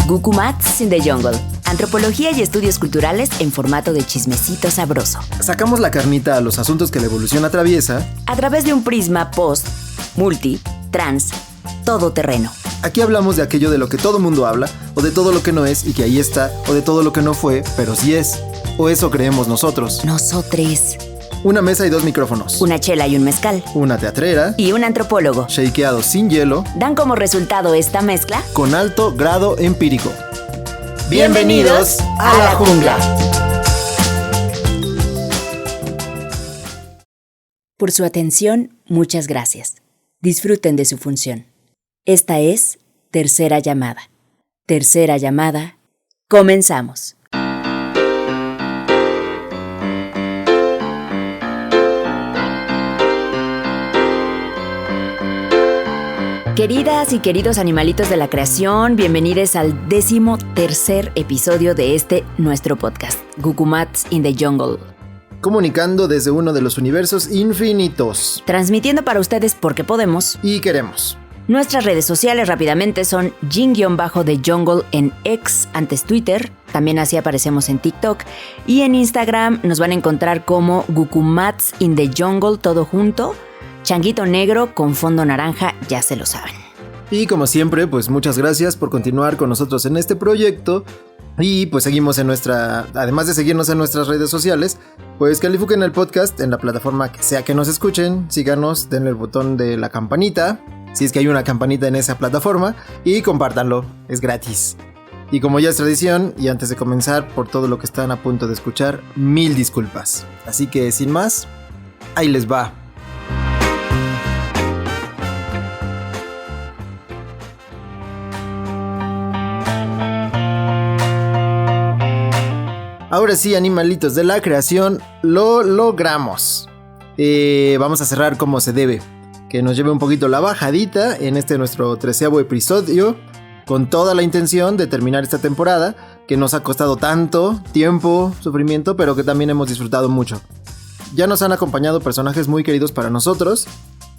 Gukumats in the Jungle. Antropología y estudios culturales en formato de chismecito sabroso. Sacamos la carnita a los asuntos que la evolución atraviesa a través de un prisma post, multi, trans, todoterreno. Aquí hablamos de aquello de lo que todo mundo habla, o de todo lo que no es y que ahí está, o de todo lo que no fue, pero sí es. O eso creemos nosotros. Nosotres. Una mesa y dos micrófonos. Una chela y un mezcal. Una teatrera. Y un antropólogo. Shakeado sin hielo. Dan como resultado esta mezcla con alto grado empírico. Bienvenidos a la jungla. Por su atención, muchas gracias. Disfruten de su función. Esta es Tercera Llamada. Tercera Llamada, comenzamos. Queridas y queridos animalitos de la creación, bienvenidos al 13º episodio de nuestro podcast, Gukumats in the Jungle. Comunicando desde uno de los universos infinitos. Transmitiendo para ustedes porque podemos y queremos. Nuestras redes sociales rápidamente son Jin-The Jungle en X, antes Twitter, también así aparecemos en TikTok, y en Instagram nos van a encontrar como Gukumats in the Jungle, todo junto, changuito negro con fondo naranja, ya se lo saben. Y como siempre, pues muchas gracias por continuar con nosotros en este proyecto. Y pues seguimos además de seguirnos en nuestras redes sociales, pues califiquen el podcast en la plataforma que sea que nos escuchen, síganos, denle el botón de la campanita, si es que hay una campanita en esa plataforma, y compártanlo, es gratis. Y como ya es tradición, y antes de comenzar, por todo lo que están a punto de escuchar, 1000 disculpas. Así que sin más, ahí les va. Ahora sí, animalitos de la creación, lo logramos. Vamos a cerrar como se debe. Que nos lleve un poquito la bajadita en nuestro 13º episodio. Con toda la intención de terminar esta temporada. Que nos ha costado tanto tiempo, sufrimiento, pero que también hemos disfrutado mucho. Ya nos han acompañado personajes muy queridos para nosotros.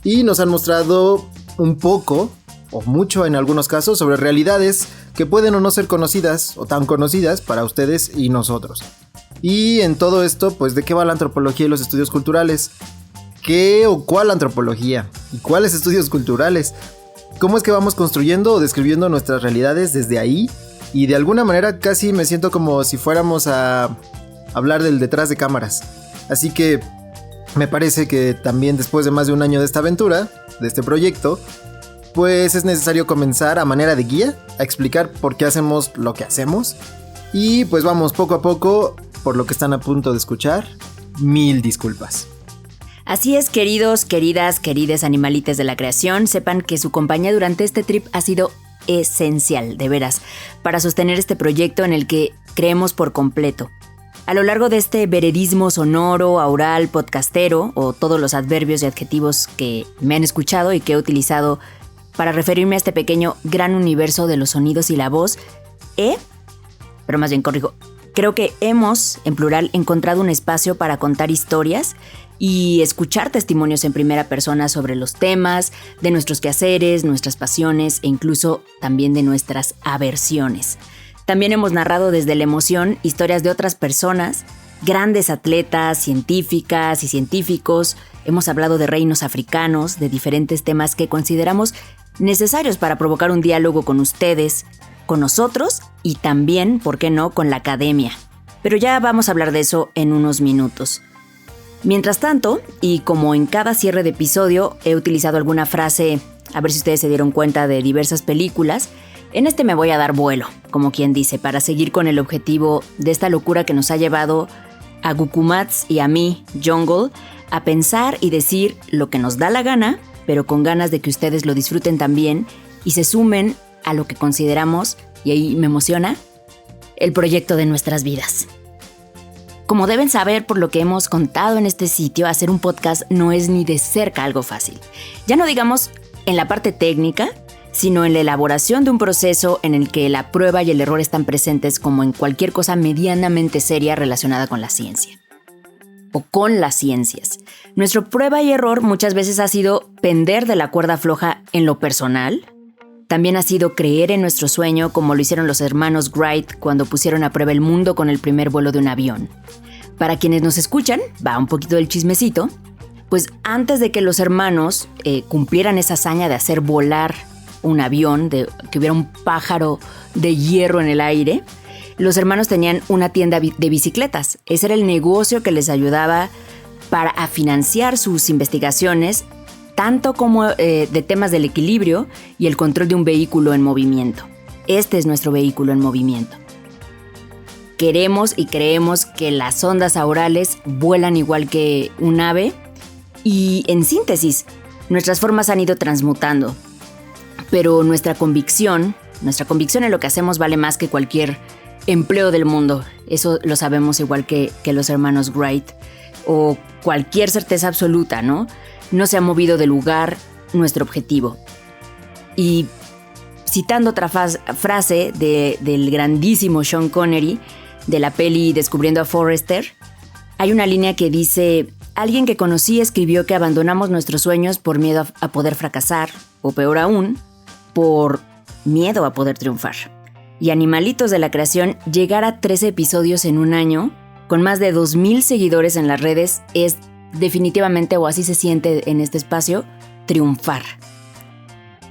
Y nos han mostrado un poco, o mucho en algunos casos, sobre realidades que pueden o no ser conocidas o tan conocidas para ustedes y nosotros. Y en todo esto, pues, ¿de qué va la antropología y los estudios culturales? ¿Qué o cuál antropología? ¿Y cuáles estudios culturales? ¿Cómo es que vamos construyendo o describiendo nuestras realidades desde ahí? Y de alguna manera casi me siento como si fuéramos a hablar del detrás de cámaras. Así que me parece que también después de más de un año de esta aventura, de este proyecto, pues es necesario comenzar a manera de guía, a explicar por qué hacemos lo que hacemos. Y pues vamos poco a poco, por lo que están a punto de escuchar, 1000 disculpas. Así es, queridos, queridas animalites de la creación, sepan que su compañía durante este trip ha sido esencial, de veras, para sostener este proyecto en el que creemos por completo. A lo largo de este veredismo sonoro, aural, podcastero, o todos los adverbios y adjetivos que me han escuchado y que he utilizado para referirme a este pequeño gran universo de los sonidos y la voz, pero más bien corrijo, creo que hemos, en plural, encontrado un espacio para contar historias y escuchar testimonios en primera persona sobre los temas, de nuestros quehaceres, nuestras pasiones e incluso también de nuestras aversiones. También hemos narrado desde la emoción historias de otras personas, grandes atletas, científicas y científicos. Hemos hablado de reinos africanos, de diferentes temas que consideramos necesarios para provocar un diálogo con ustedes, con nosotros y también, ¿por qué no?, con la academia. Pero ya vamos a hablar de eso en unos minutos. Mientras tanto, y como en cada cierre de episodio, he utilizado alguna frase, a ver si ustedes se dieron cuenta, de diversas películas. En me voy a dar vuelo, como quien dice, para seguir con el objetivo de esta locura que nos ha llevado a Gukumats y a mí, Jungle, a pensar y decir lo que nos da la gana, pero con ganas de que ustedes lo disfruten también y se sumen a lo que consideramos, y ahí me emociona, el proyecto de nuestras vidas. Como deben saber por lo que hemos contado en este sitio, hacer un podcast no es ni de cerca algo fácil. Ya no digamos en la parte técnica, sino en la elaboración de un proceso en el que la prueba y el error están presentes como en cualquier cosa medianamente seria relacionada con la ciencia. O con las ciencias. Nuestro prueba y error muchas veces ha sido pender de la cuerda floja en lo personal, También ha sido creer en nuestro sueño, como lo hicieron los hermanos Wright cuando pusieron a prueba el mundo con el primer vuelo de un avión. Para quienes nos escuchan, va un poquito del chismecito, pues antes de que los hermanos cumplieran esa hazaña de hacer volar un avión, de que hubiera un pájaro de hierro en el aire, los hermanos tenían una tienda de bicicletas. Ese era el negocio que les ayudaba para financiar sus investigaciones, tanto como de temas del equilibrio y el control de un vehículo en movimiento. Este es nuestro vehículo en movimiento. Queremos y creemos que las ondas aurales vuelan igual que un ave y, en síntesis, nuestras formas han ido transmutando. Pero nuestra convicción en lo que hacemos vale más que cualquier empleo del mundo. Eso lo sabemos igual que los hermanos Wright. O cualquier certeza absoluta, ¿no? No se ha movido de lugar nuestro objetivo. Y citando otra frase del grandísimo Sean Connery, de la peli Descubriendo a Forrester, hay una línea que dice: alguien que conocí escribió que abandonamos nuestros sueños por miedo a poder fracasar, o peor aún, por miedo a poder triunfar. Y Animalitos de la Creación, llegar a 13 episodios en un año, con más de 2,000 seguidores en las redes, es definitivamente, o así se siente en este espacio, triunfar.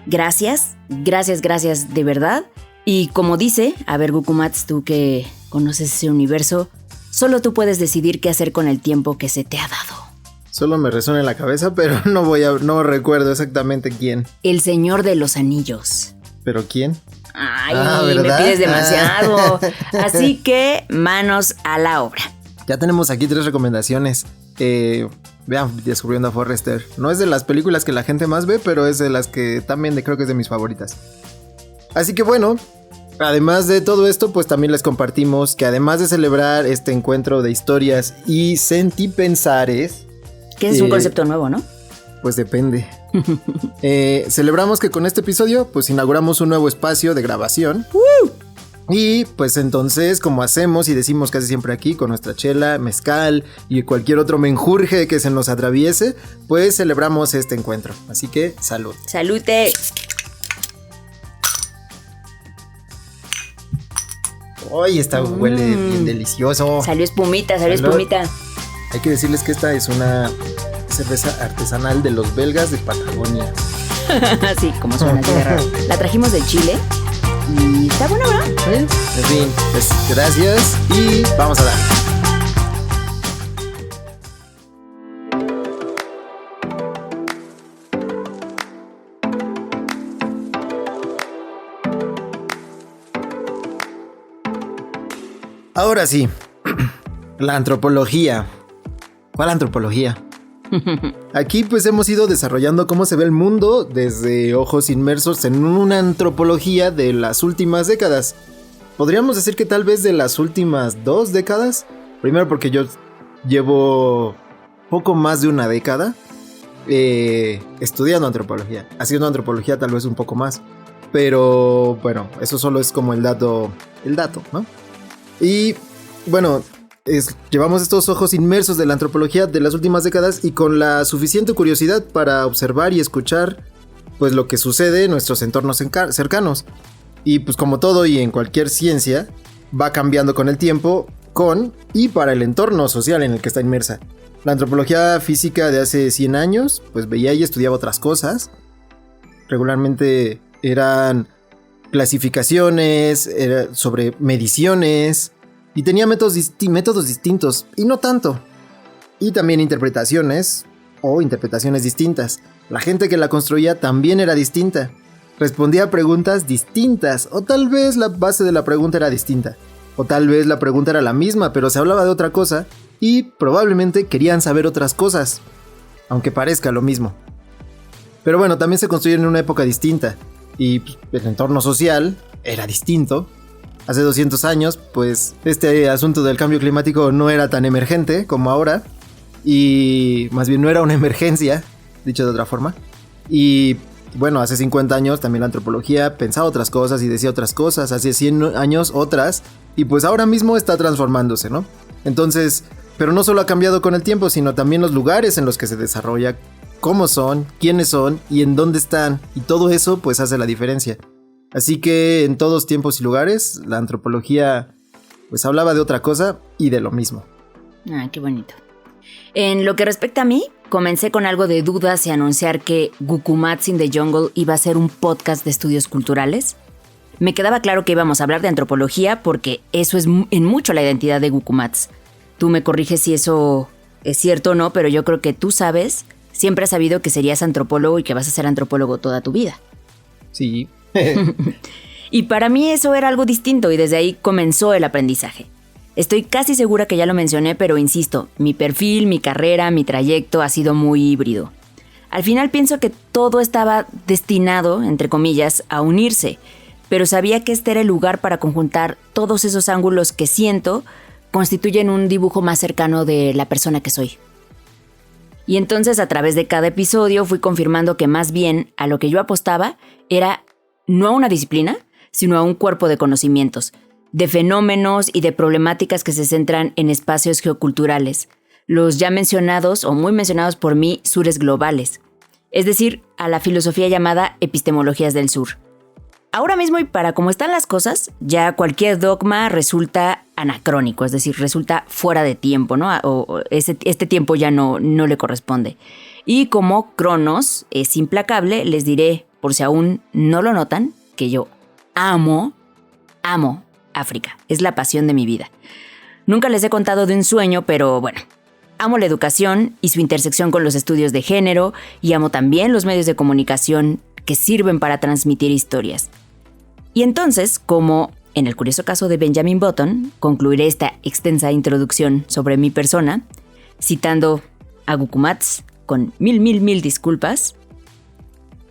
Gracias de verdad. Y como dice, a ver, Gukumats, tú que conoces ese universo, solo tú puedes decidir qué hacer con el tiempo que se te ha dado. Solo me resuena en la cabeza, pero no recuerdo exactamente quién. El Señor de los Anillos. ¿Pero quién? Ay, me pides demasiado. Así que, manos a la obra. Ya tenemos aquí 3 recomendaciones. Vean, Descubriendo a Forrester. No es de las películas que la gente más ve, pero es de las que también creo que es de mis favoritas. Así que bueno, además de todo esto, pues también les compartimos que además de celebrar este encuentro de historias y sentipensares... Que es un concepto nuevo, ¿no? Pues depende. Celebramos que con este episodio pues inauguramos un nuevo espacio de grabación. Y pues entonces, como hacemos y decimos casi siempre aquí, con nuestra chela, mezcal y cualquier otro menjurje que se nos atraviese, pues celebramos este encuentro. Así que salud. ¡Salute! ¡Ay, esta huele bien delicioso! Salió espumita. Hay que decirles que esta es una cerveza artesanal de los belgas de Patagonia. Sí, como suena así de raro. La trajimos de Chile y está buena, ¿verdad? En fin, pues gracias y vamos a dar. Ahora sí, la antropología. ¿Cuál antropología? Aquí pues hemos ido desarrollando cómo se ve el mundo desde ojos inmersos en una antropología de las últimas décadas. Podríamos decir que tal vez de las últimas 2 décadas. Primero porque yo llevo poco más de una década estudiando antropología. Haciendo antropología tal vez un poco más. Pero bueno, eso solo es como el dato, ¿no? Y bueno... llevamos estos ojos inmersos de la antropología de las últimas décadas y con la suficiente curiosidad para observar y escuchar pues lo que sucede en nuestros entornos cercanos. Y pues como todo y en cualquier ciencia, va cambiando con el tiempo, con y para el entorno social en el que está inmersa. La antropología física de hace 100 años pues veía y estudiaba otras cosas. Regularmente eran clasificaciones, sobre mediciones... Y tenía métodos distintos, y no tanto. Y también interpretaciones distintas. La gente que la construía también era distinta. Respondía a preguntas distintas, o tal vez la base de la pregunta era distinta. O tal vez la pregunta era la misma, pero se hablaba de otra cosa, y probablemente querían saber otras cosas, aunque parezca lo mismo. Pero bueno, también se construyeron en una época distinta, y el entorno social era distinto. Hace 200 años, pues, este asunto del cambio climático no era tan emergente como ahora. Y más bien no era una emergencia, dicho de otra forma. Y bueno, hace 50 años también la antropología pensaba otras cosas y decía otras cosas. Hace 100 años otras. Y pues ahora mismo está transformándose, ¿no? Entonces, pero no solo ha cambiado con el tiempo, sino también los lugares en los que se desarrolla cómo son, quiénes son y en dónde están. Y todo eso pues hace la diferencia. Así que en todos tiempos y lugares, la antropología pues hablaba de otra cosa y de lo mismo. Ah, qué bonito. En lo que respecta a mí, comencé con algo de dudas y anunciar que Gukumats in the Jungle iba a ser un podcast de estudios culturales. Me quedaba claro que íbamos a hablar de antropología porque eso es en mucho la identidad de Gukumats. Tú me corriges si eso es cierto o no, pero yo creo que tú sabes, siempre has sabido que serías antropólogo y que vas a ser antropólogo toda tu vida. Sí. Y para mí eso era algo distinto y desde ahí comenzó el aprendizaje. Estoy casi segura que ya lo mencioné, pero insisto, mi perfil, mi carrera, mi trayecto ha sido muy híbrido. Al final pienso que todo estaba destinado, entre comillas, a unirse, pero sabía que este era el lugar para conjuntar todos esos ángulos que siento constituyen un dibujo más cercano de la persona que soy. Y entonces a través de cada episodio fui confirmando que más bien a lo que yo apostaba era no a una disciplina, sino a un cuerpo de conocimientos, de fenómenos y de problemáticas que se centran en espacios geoculturales, los ya mencionados o muy mencionados por mí sures globales, es decir, a la filosofía llamada epistemologías del sur. Ahora mismo y para cómo están las cosas, ya cualquier dogma resulta anacrónico, es decir, resulta fuera de tiempo, ¿no? O este tiempo ya no le corresponde. Y como Cronos es implacable, les diré, por si aún no lo notan, que yo amo África. Es la pasión de mi vida. Nunca les he contado de un sueño, pero bueno, amo la educación y su intersección con los estudios de género y amo también los medios de comunicación que sirven para transmitir historias. Y entonces, como en el curioso caso de Benjamin Button, concluiré esta extensa introducción sobre mi persona, citando a Gukumats con mil disculpas,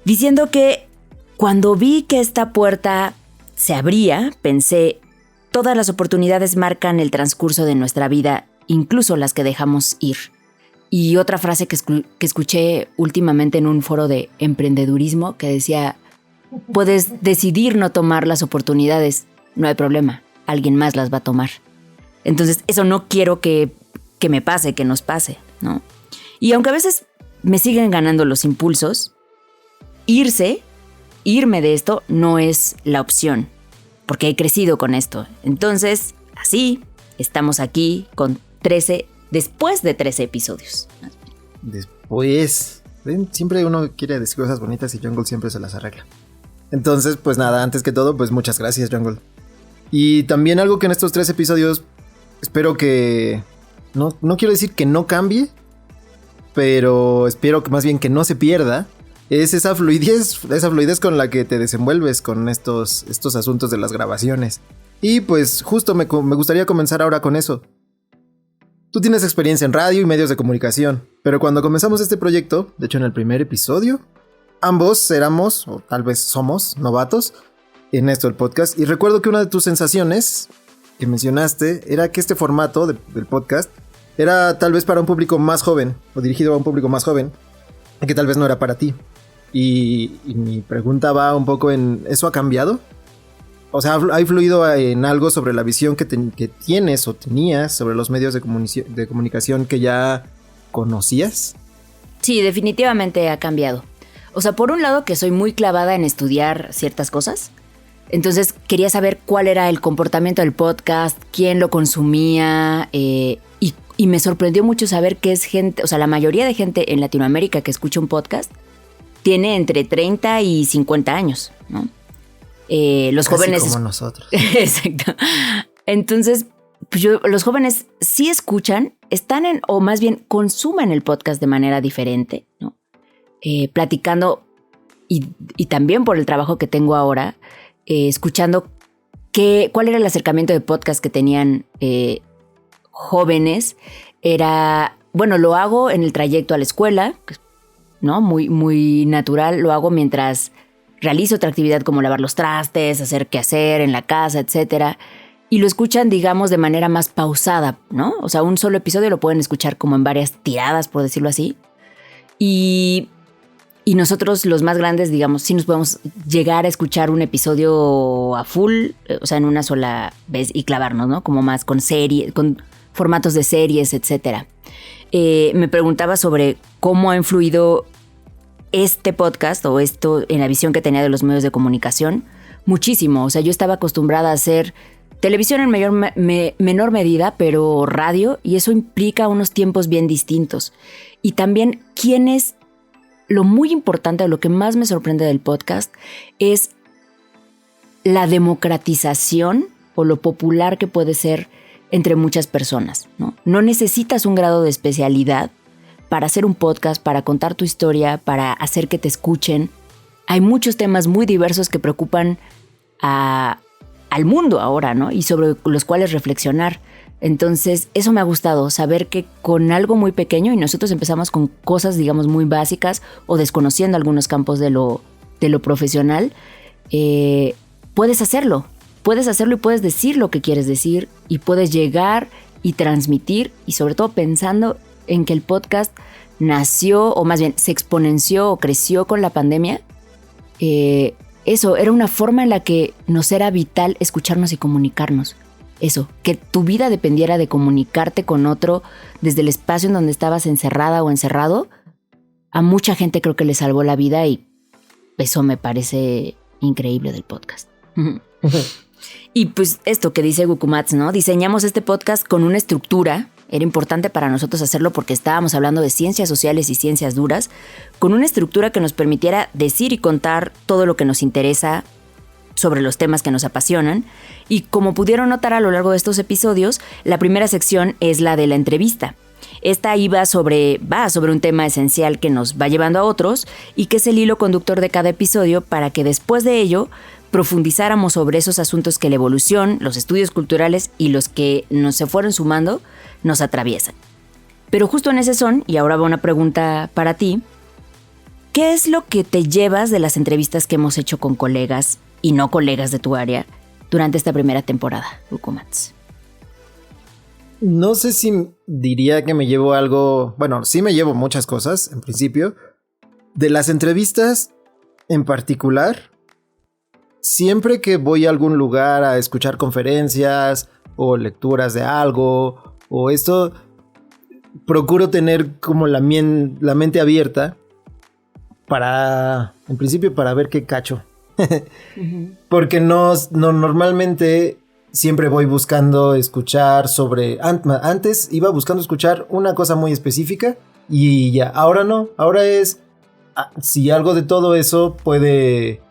diciendo que cuando vi que esta puerta se abría, pensé, todas las oportunidades marcan el transcurso de nuestra vida, incluso las que dejamos ir. Y otra frase que escuché últimamente en un foro de emprendedurismo que decía, puedes decidir no tomar las oportunidades, no hay problema, alguien más las va a tomar. Entonces eso no quiero que me pase, que nos pase, ¿no? Y aunque a veces me siguen ganando los impulsos, irme de esto no es la opción, porque he crecido con esto. Entonces, así, estamos aquí con 13, después de 13 episodios. Después, siempre uno quiere decir cosas bonitas y Jungle siempre se las arregla. Entonces, pues nada, antes que todo, pues muchas gracias, Jungle. Y también algo que en estos 3 episodios espero que, no quiero decir que no cambie, pero espero que más bien que no se pierda, es esa fluidez con la que te desenvuelves con estos asuntos de las grabaciones. Y pues justo me gustaría comenzar ahora con eso. Tú tienes experiencia en radio y medios de comunicación, pero cuando comenzamos este proyecto, de hecho en el primer episodio, ambos éramos, o tal vez somos, novatos en esto del podcast. Y recuerdo que una de tus sensaciones que mencionaste era que este formato del podcast era tal vez para un público más joven, o dirigido a un público más joven, que tal vez no era para ti. Y mi pregunta va un poco en, ¿eso ha cambiado? O sea, ¿ha influido en algo sobre la visión que tienes o tenías sobre los medios de comunicación que ya conocías? Sí, definitivamente ha cambiado. O sea, por un lado que soy muy clavada en estudiar ciertas cosas. Entonces quería saber cuál era el comportamiento del podcast, quién lo consumía, y me sorprendió mucho saber que es gente, o sea, la mayoría de gente en Latinoamérica que escucha un podcast tiene entre 30 y 50 años, ¿no? Los casi jóvenes... como nosotros. Exacto. Entonces, pues los jóvenes sí escuchan, o más bien consumen el podcast de manera diferente, ¿no? Platicando y también por el trabajo que tengo ahora, escuchando cuál era el acercamiento de podcast que tenían jóvenes. Lo hago en el trayecto a la escuela, ¿no? Muy, muy natural. Lo hago mientras realizo otra actividad como lavar los trastes, hacer quehacer en la casa, etcétera. Y lo escuchan, digamos, de manera más pausada, ¿no? O sea, un solo episodio lo pueden escuchar como en varias tiradas, por decirlo así. Y nosotros, los más grandes, digamos, sí nos podemos llegar a escuchar un episodio a full, o sea, en una sola vez y clavarnos, ¿no? Como más con formatos de series, etcétera. Me preguntaba sobre cómo ha influido este podcast o esto en la visión que tenía de los medios de comunicación muchísimo. O sea, yo estaba acostumbrada a hacer televisión en menor medida, pero radio, y eso implica unos tiempos bien distintos. Y también lo muy importante, lo que más me sorprende del podcast es la democratización o lo popular que puede ser entre muchas personas, ¿no? No necesitas un grado de especialidad para hacer un podcast, para contar tu historia, para hacer que te escuchen. Hay muchos temas muy diversos que preocupan al mundo ahora, ¿no? Y sobre los cuales reflexionar. Entonces, eso me ha gustado, saber que con algo muy pequeño, y nosotros empezamos con cosas, digamos, muy básicas o desconociendo algunos campos de lo profesional, puedes hacerlo y puedes decir lo que quieres decir y puedes llegar y transmitir, y sobre todo pensando en que el podcast nació, o más bien se exponenció o creció con la pandemia. Eso era una forma en la que nos era vital escucharnos y comunicarnos. Eso, que tu vida dependiera de comunicarte con otro desde el espacio en donde estabas encerrada o encerrado, a mucha gente creo que le salvó la vida, y eso me parece increíble del podcast. Y pues esto que dice Gukumats, ¿no? Diseñamos este podcast con una estructura. Era importante para nosotros hacerlo porque estábamos hablando de ciencias sociales y ciencias duras, con una estructura que nos permitiera decir y contar todo lo que nos interesa sobre los temas que nos apasionan. Y como pudieron notar a lo largo de estos episodios, la primera sección es la de la entrevista. Esta va sobre un tema esencial que nos va llevando a otros y que es el hilo conductor de cada episodio, para que después de ello profundizáramos sobre esos asuntos que la evolución, los estudios culturales y los que se fueron sumando nos atraviesan. Pero justo en ese son, y ahora va una pregunta para ti, ¿qué es lo que te llevas de las entrevistas que hemos hecho con colegas y no colegas de tu área durante esta primera temporada, Gukumats? No sé si diría que me llevo algo... Bueno, sí me llevo muchas cosas, en principio. De las entrevistas en particular, siempre que voy a algún lugar a escuchar conferencias o lecturas de algo o esto, procuro tener como la mente abierta para, en principio, para ver qué cacho. Porque no normalmente siempre voy buscando escuchar sobre... Antes iba buscando escuchar una cosa muy específica y ya, ahora no. Ahora es si algo de todo eso puede...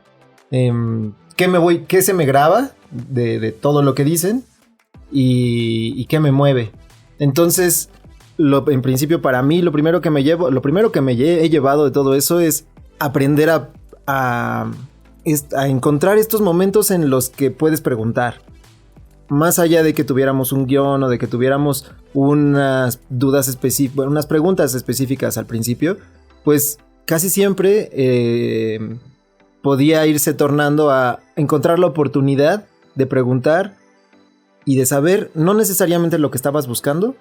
¿Qué se me graba de todo lo que dicen y qué me mueve? Entonces, en principio para mí lo primero que me he llevado de todo eso es aprender a encontrar estos momentos en los que puedes preguntar. Más allá de que tuviéramos un guión o de que tuviéramos unas dudas específicas, unas preguntas específicas al principio, pues casi siempre podía irse tornando a encontrar la oportunidad de preguntar y de saber no necesariamente lo que estabas buscando,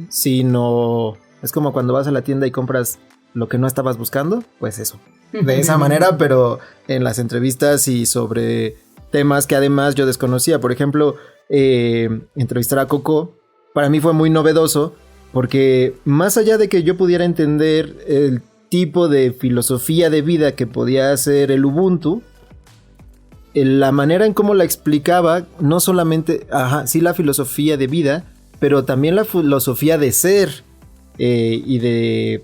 sino es como cuando vas a la tienda y compras lo que no estabas buscando, pues eso. De esa manera, pero en las entrevistas y sobre temas que además yo desconocía. Por ejemplo, entrevistar a Coco para mí fue muy novedoso porque más allá de que yo pudiera entender el tipo de filosofía de vida que podía ser el Ubuntu, la manera en cómo la explicaba, no solamente, sí la filosofía de vida, pero también la filosofía de ser y de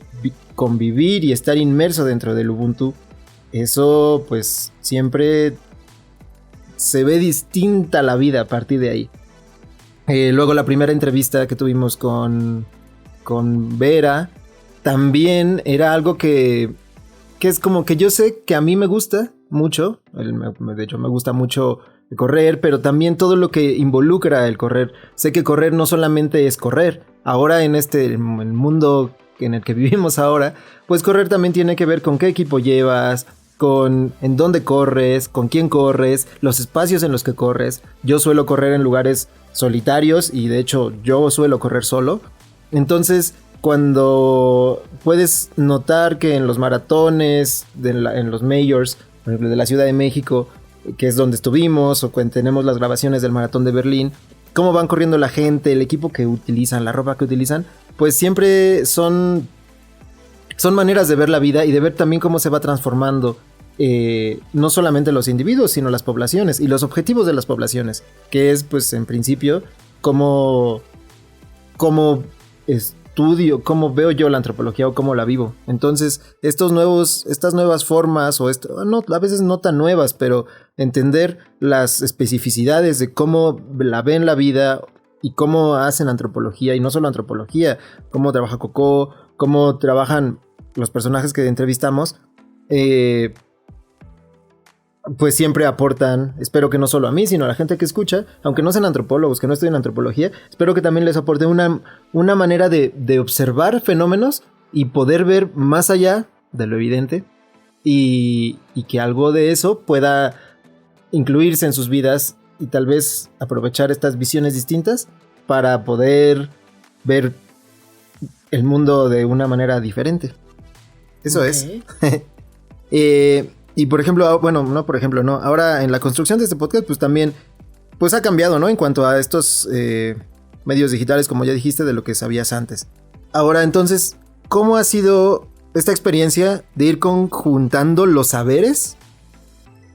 convivir y estar inmerso dentro del Ubuntu. Eso pues siempre se ve distinta la vida a partir de ahí. Luego la primera entrevista que tuvimos con Vera también era algo que es como que yo sé que a mí me gusta mucho, de hecho me gusta mucho correr, pero también todo lo que involucra el correr. Sé que correr no solamente es correr. Ahora en el mundo en el que vivimos ahora, pues correr también tiene que ver con qué equipo llevas, con en dónde corres, con quién corres, los espacios en los que corres. Yo suelo correr en lugares solitarios y de hecho yo suelo correr solo. Entonces, cuando puedes notar que en los maratones, en los majors, por ejemplo de la Ciudad de México, que es donde estuvimos, o cuando tenemos las grabaciones del maratón de Berlín, cómo van corriendo la gente, el equipo que utilizan, la ropa que utilizan, pues siempre son son maneras de ver la vida y de ver también cómo se va transformando no solamente los individuos, sino las poblaciones y los objetivos de las poblaciones, que es pues en principio cómo estudio, cómo veo yo la antropología o cómo la vivo. Entonces estas nuevas formas a veces no tan nuevas, pero entender las especificidades de cómo la ven la vida y cómo hacen antropología, y no solo antropología, cómo trabaja Coco, cómo trabajan los personajes que entrevistamos, pues siempre aportan, espero que no solo a mí, sino a la gente que escucha, aunque no sean antropólogos, que no estudien antropología, espero que también les aporte una manera de observar fenómenos y poder ver más allá de lo evidente, y que algo de eso pueda incluirse en sus vidas y tal vez aprovechar estas visiones distintas para poder ver el mundo de una manera diferente. Eso es. Y por ejemplo, bueno, no por ejemplo, no. Ahora en la construcción de este podcast, pues también pues ha cambiado, ¿no? En cuanto a estos medios digitales, como ya dijiste, de lo que sabías antes. Ahora, entonces, ¿cómo ha sido esta experiencia de ir conjuntando los saberes?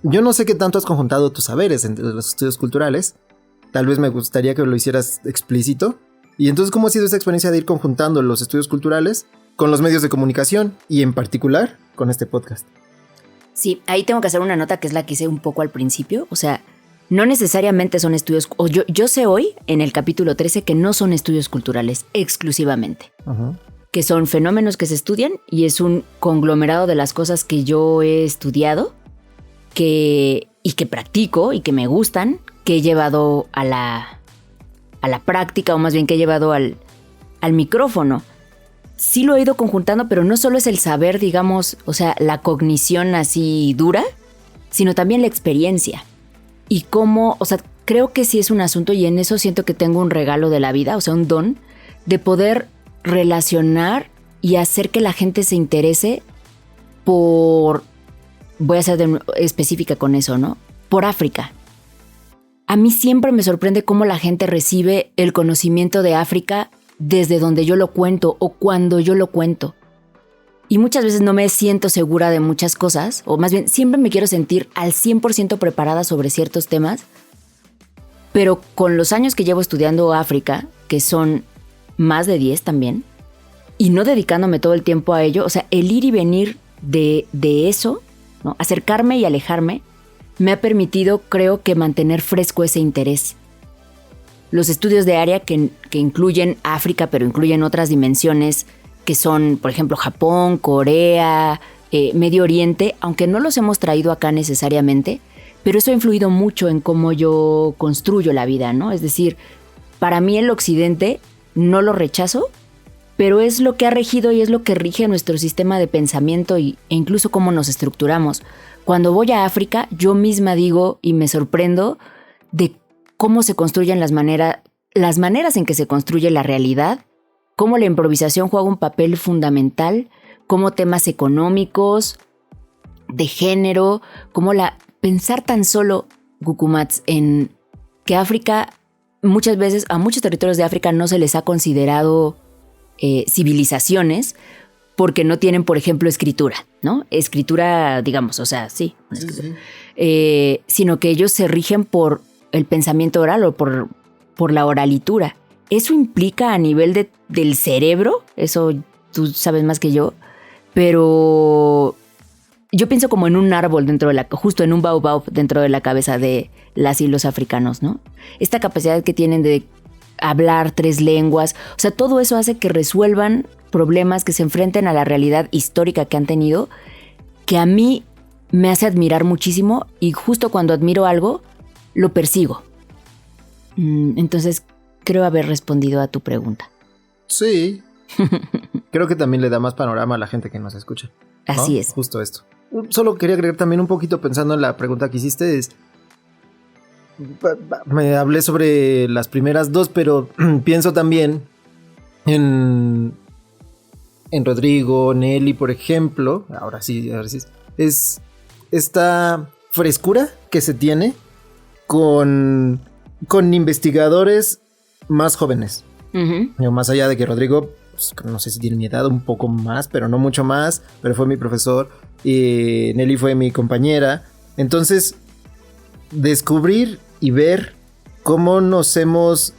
Yo no sé qué tanto has conjuntado tus saberes entre los estudios culturales. Tal vez me gustaría que lo hicieras explícito. Y entonces, ¿cómo ha sido esta experiencia de ir conjuntando los estudios culturales con los medios de comunicación y en particular con este podcast? Sí, ahí tengo que hacer una nota que es la que hice un poco al principio. O sea, no necesariamente son estudios... O yo sé hoy, en el capítulo 13, que no son estudios culturales exclusivamente. Uh-huh. Que son fenómenos que se estudian y es un conglomerado de las cosas que yo he estudiado y que practico y que me gustan, que he llevado a la práctica, o más bien que he llevado al micrófono. Sí lo he ido conjuntando, pero no solo es el saber, digamos, o sea, la cognición así dura, sino también la experiencia. Y cómo, o sea, creo que sí es un asunto, y en eso siento que tengo un regalo de la vida, o sea, un don, de poder relacionar y hacer que la gente se interese por, voy a ser específica con eso, ¿no? Por África. A mí siempre me sorprende cómo la gente recibe el conocimiento de África desde donde yo lo cuento o cuando yo lo cuento. Y muchas veces no me siento segura de muchas cosas, o más bien siempre me quiero sentir al 100% preparada sobre ciertos temas, pero con los años que llevo estudiando África, que son más de 10 también, y no dedicándome todo el tiempo a ello, o sea, el ir y venir de eso, ¿no? Acercarme y alejarme, me ha permitido, creo que, mantener fresco ese interés. Los estudios de área que incluyen África, pero incluyen otras dimensiones que son, por ejemplo, Japón, Corea, Medio Oriente, aunque no los hemos traído acá necesariamente, pero eso ha influido mucho en cómo yo construyo la vida, ¿no? Es decir, para mí el occidente no lo rechazo, pero es lo que ha regido y es lo que rige nuestro sistema de pensamiento e incluso cómo nos estructuramos. Cuando voy a África, yo misma digo y me sorprendo de cómo se construyen las maneras en que se construye la realidad, cómo la improvisación juega un papel fundamental, cómo temas económicos, de género, cómo pensar tan solo, Gukumats, en que África, muchas veces, a muchos territorios de África no se les ha considerado civilizaciones porque no tienen, por ejemplo, escritura, ¿no? Escritura, digamos, o sea, sí. Sino que ellos se rigen por el pensamiento oral o por la oralitura. Eso implica a nivel del cerebro, eso tú sabes más que yo, pero yo pienso como en un árbol justo en un baobab dentro de la cabeza de las y los africanos, ¿no? Esta capacidad que tienen de hablar 3 lenguas, o sea, todo eso hace que resuelvan problemas, que se enfrenten a la realidad histórica que han tenido, que a mí me hace admirar muchísimo, y justo cuando admiro algo, lo persigo. Entonces, creo haber respondido a tu pregunta. Sí. Creo que también le da más panorama a la gente que nos escucha, ¿no? Así es. Justo esto. Solo quería agregar también un poquito, pensando en la pregunta que hiciste, me hablé sobre las primeras 2, pero pienso también en Rodrigo, Nelly, por ejemplo. Ahora sí, es esta frescura que se tiene con investigadores más jóvenes. Uh-huh. Más allá de que Rodrigo pues, no sé si tiene mi edad, un poco más, pero no mucho más, pero fue mi profesor, y Nelly fue mi compañera. Entonces, descubrir y ver cómo nos hemos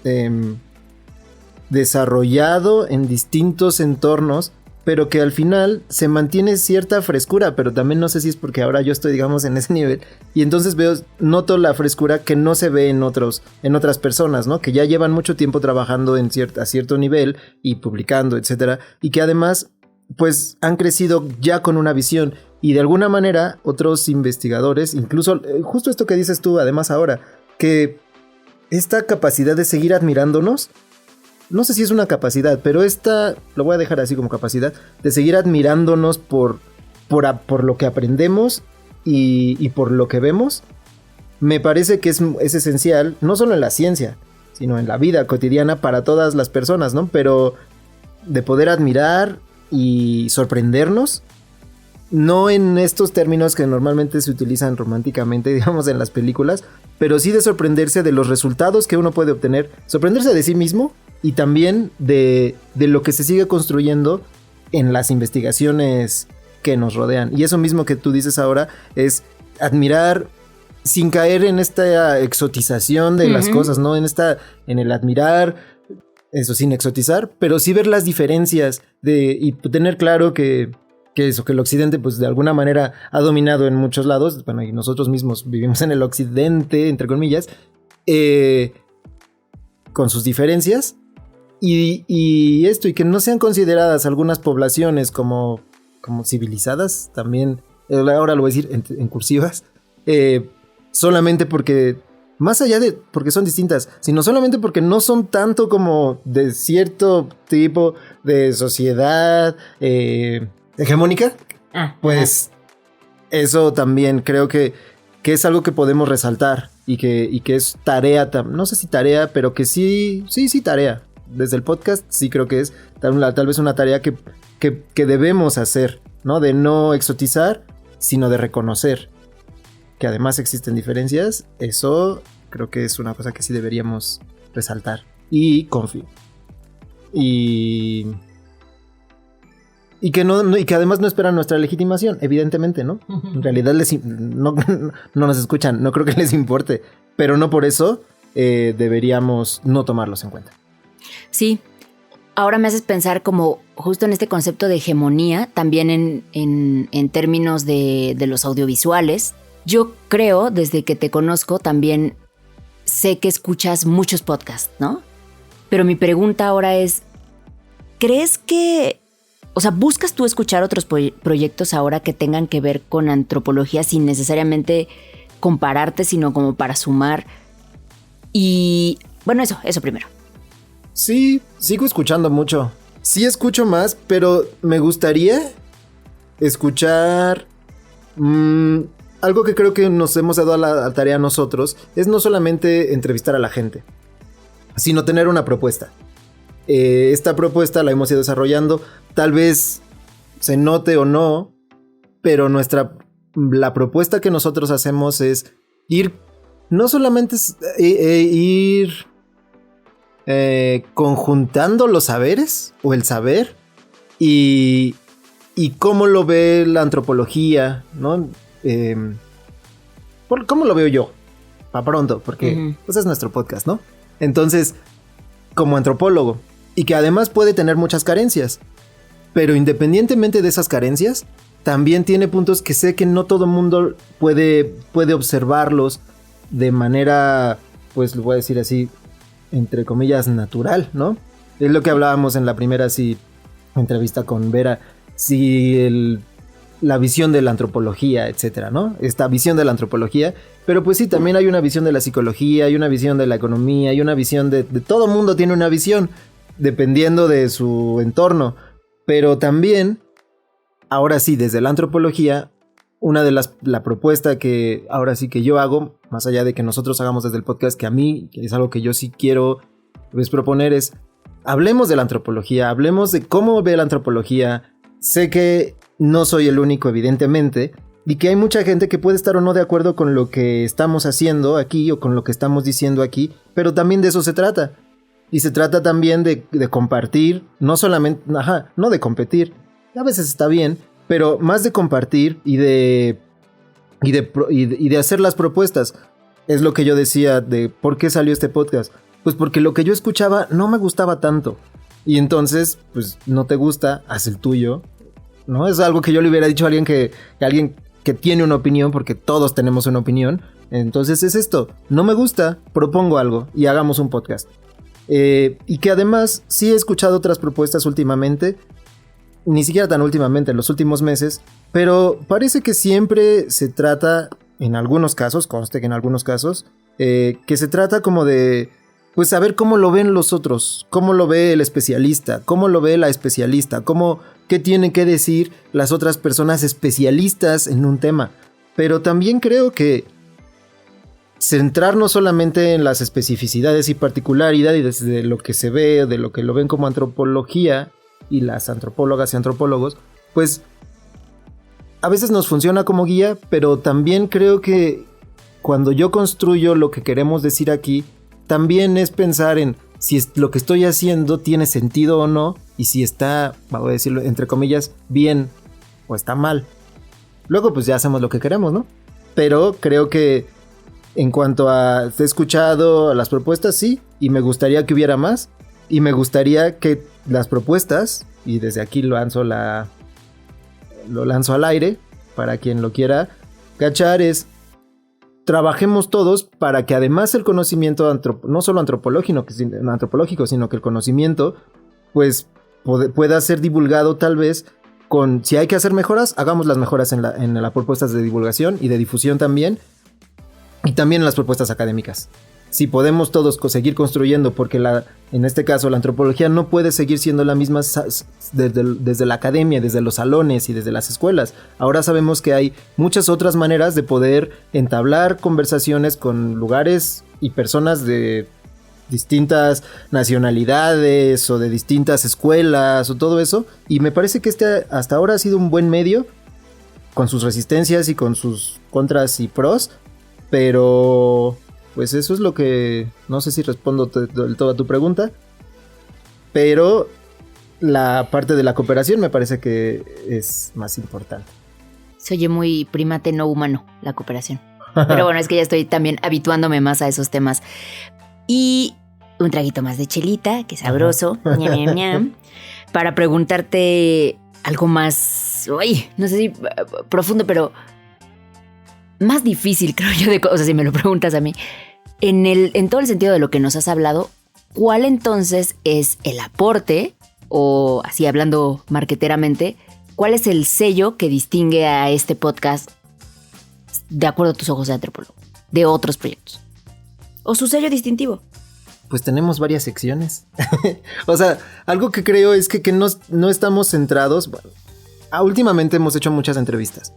desarrollado en distintos entornos, pero que al final se mantiene cierta frescura, pero también no sé si es porque ahora yo estoy, digamos, en ese nivel, y entonces noto la frescura que no se ve en otras personas, ¿no? Que ya llevan mucho tiempo trabajando a cierto nivel y publicando, etcétera, y que además, pues, han crecido ya con una visión, y de alguna manera otros investigadores, incluso justo esto que dices tú, además ahora, que esta capacidad de seguir admirándonos, no sé si es una capacidad, pero lo voy a dejar así como capacidad, de seguir admirándonos por lo que aprendemos y por lo que vemos, me parece que es esencial, no solo en la ciencia, sino en la vida cotidiana para todas las personas, ¿no? Pero de poder admirar y sorprendernos, no en estos términos que normalmente se utilizan románticamente, digamos, en las películas, pero sí de sorprenderse de los resultados que uno puede obtener, sorprenderse de sí mismo, y también de lo que se sigue construyendo en las investigaciones que nos rodean. Y eso mismo que tú dices ahora es admirar sin caer en esta exotización de las cosas, ¿no? En el admirar, eso sin exotizar, pero sí ver las diferencias y tener claro que el occidente, pues de alguna manera ha dominado en muchos lados. Bueno, y nosotros mismos vivimos en el occidente, entre comillas, con sus diferencias. Y que no sean consideradas algunas poblaciones como civilizadas, también, ahora lo voy a decir en cursivas, solamente porque, más allá de porque son distintas, sino solamente porque no son tanto como de cierto tipo de sociedad hegemónica, pues eso también creo que es algo que podemos resaltar y que es tarea, no sé si tarea, pero que sí tarea. Desde el podcast sí creo que es tal vez una tarea que debemos hacer, ¿no? De no exotizar, sino de reconocer que además existen diferencias. Eso creo que es una cosa que sí deberíamos resaltar y confío. Y que además no esperan nuestra legitimación, evidentemente, ¿no? En realidad no nos escuchan, no creo que les importe, pero no por eso deberíamos no tomarlos en cuenta. Sí, ahora me haces pensar como justo en este concepto de hegemonía, también en términos de los audiovisuales. Yo creo, desde que te conozco, también sé que escuchas muchos podcasts, ¿no? Pero mi pregunta ahora es, ¿crees que, buscas tú escuchar otros proyectos ahora que tengan que ver con antropología sin necesariamente compararte, sino como para sumar? Y bueno, eso primero. Sí, sigo escuchando mucho. Sí escucho más, pero me gustaría escuchar algo que creo que nos hemos dado a la tarea nosotros, es no solamente entrevistar a la gente, sino tener una propuesta. Esta propuesta la hemos ido desarrollando, tal vez se note o no, pero la propuesta que nosotros hacemos es no solamente ir conjuntando los saberes o el saber y cómo lo ve la antropología, ¿no? ¿Cómo lo veo yo? Para pronto, porque pues es nuestro podcast, ¿no? Entonces, como antropólogo, y que además puede tener muchas carencias, pero independientemente de esas carencias, también tiene puntos que sé que no todo el mundo puede observarlos de manera, pues lo voy a decir así, entre comillas, natural, ¿no? Es lo que hablábamos en la primera entrevista con Vera, la visión de la antropología, etcétera, ¿no? Esta visión de la antropología, pero pues sí, también hay una visión de la psicología, hay una visión de la economía, hay una visión de todo mundo tiene una visión, dependiendo de su entorno, pero también, ahora sí, desde la antropología, una de la propuesta que ahora sí que yo hago, más allá de que nosotros hagamos desde el podcast, que a mí es algo que yo sí quiero proponer, es hablemos de la antropología, hablemos de cómo ve la antropología. Sé que no soy el único, evidentemente, y que hay mucha gente que puede estar o no de acuerdo con lo que estamos haciendo aquí o con lo que estamos diciendo aquí, pero también de eso se trata. Y se trata también de compartir, no solamente, no de competir, a veces está bien, pero más de compartir y de hacer las propuestas. Es lo que yo decía de por qué salió este podcast. Pues porque lo que yo escuchaba no me gustaba tanto. Y entonces, pues no te gusta, haz el tuyo, ¿no? Es algo que yo le hubiera dicho a alguien que tiene una opinión, porque todos tenemos una opinión. Entonces es esto, no me gusta, propongo algo y hagamos un podcast. Y que además sí he escuchado otras propuestas últimamente, ni siquiera tan últimamente, en los últimos meses, pero parece que siempre se trata, en algunos casos, conste que en algunos casos, que se trata como de, pues saber cómo lo ven los otros, cómo lo ve el especialista, cómo lo ve la especialista, qué tienen que decir las otras personas especialistas en un tema. Pero también creo que centrarnos solamente en las especificidades y particularidades de lo que se ve, de lo que lo ven como antropología, y las antropólogas y antropólogos, pues a veces nos funciona como guía, pero también creo que cuando yo construyo lo que queremos decir aquí, también es pensar en si lo que estoy haciendo tiene sentido o no, y si está, vamos a decirlo entre comillas, bien o está mal. Luego pues ya hacemos lo que queremos, ¿no? Pero creo que en cuanto a he escuchado las propuestas, sí, y me gustaría que hubiera más, y me gustaría que las propuestas, y desde aquí lo lanzo al aire para quien lo quiera cachar, es trabajemos todos para que además el conocimiento no solo antropológico, sino que el conocimiento pues pueda ser divulgado tal vez con, si hay que hacer mejoras, hagamos las mejoras en las propuestas de divulgación y de difusión también, y también en las propuestas académicas. Si podemos todos seguir construyendo, porque en este caso la antropología no puede seguir siendo la misma desde la academia, desde los salones y desde las escuelas. Ahora sabemos que hay muchas otras maneras de poder entablar conversaciones con lugares y personas de distintas nacionalidades o de distintas escuelas o todo eso. Y me parece que hasta ahora ha sido un buen medio, con sus resistencias y con sus contras y pros, pero pues eso es lo que, no sé si respondo del todo a tu pregunta, pero la parte de la cooperación me parece que es más importante. Se oye muy primate no humano, la cooperación. Pero bueno, es que ya estoy también habituándome más a esos temas. Y un traguito más de chelita, que sabroso, ñam, ñam, ñam, para preguntarte algo más, no sé si profundo, pero más difícil, creo yo, o sea, si me lo preguntas a mí. En todo el sentido de lo que nos has hablado, ¿cuál entonces es el aporte, o así hablando marqueteramente, cuál es el sello que distingue a este podcast, de acuerdo a tus ojos de antropólogo, de otros proyectos? ¿O su sello distintivo? Pues tenemos varias secciones. O sea, algo que creo es que no estamos centrados. Últimamente hemos hecho muchas entrevistas,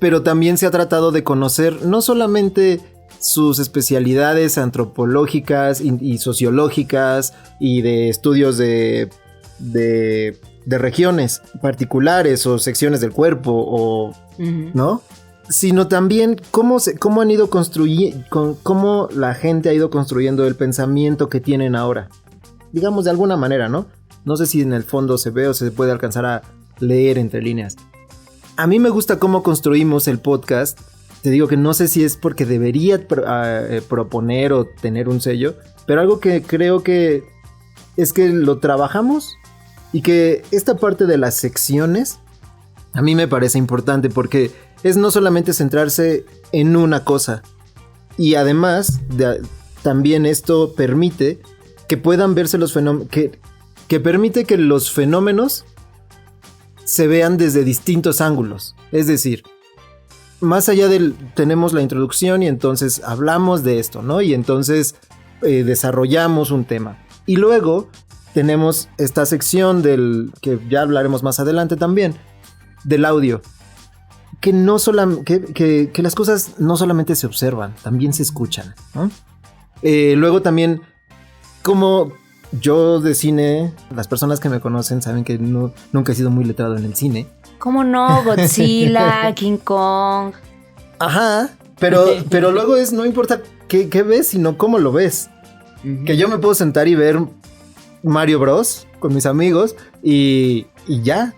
pero también se ha tratado de conocer no solamente sus especialidades antropológicas y sociológicas y de estudios de regiones particulares o secciones del cuerpo, o ¿no? Sino también cómo han ido cómo la gente ha ido construyendo el pensamiento que tienen ahora. Digamos de alguna manera, ¿no? No sé si en el fondo se ve o se puede alcanzar a leer entre líneas. A mí me gusta cómo construimos el podcast. Te digo que no sé si es porque debería proponer o tener un sello, pero algo que creo que es que lo trabajamos y que esta parte de las secciones a mí me parece importante porque es no solamente centrarse en una cosa, y además también esto permite que puedan verse los fenómenos, que permite que los fenómenos se vean desde distintos ángulos. Es decir, más allá tenemos la introducción y entonces hablamos de esto, ¿no? Y entonces desarrollamos un tema. Y luego tenemos esta sección que ya hablaremos más adelante también, del audio. Que las cosas no solamente se observan, también se escuchan, ¿no? Luego también, como yo de cine, las personas que me conocen saben que nunca he sido muy letrado en el cine. ¿Cómo no? Godzilla, King Kong. Ajá, pero luego no importa qué ves, sino cómo lo ves. Uh-huh. Que yo me puedo sentar y ver Mario Bros. Con mis amigos y ya.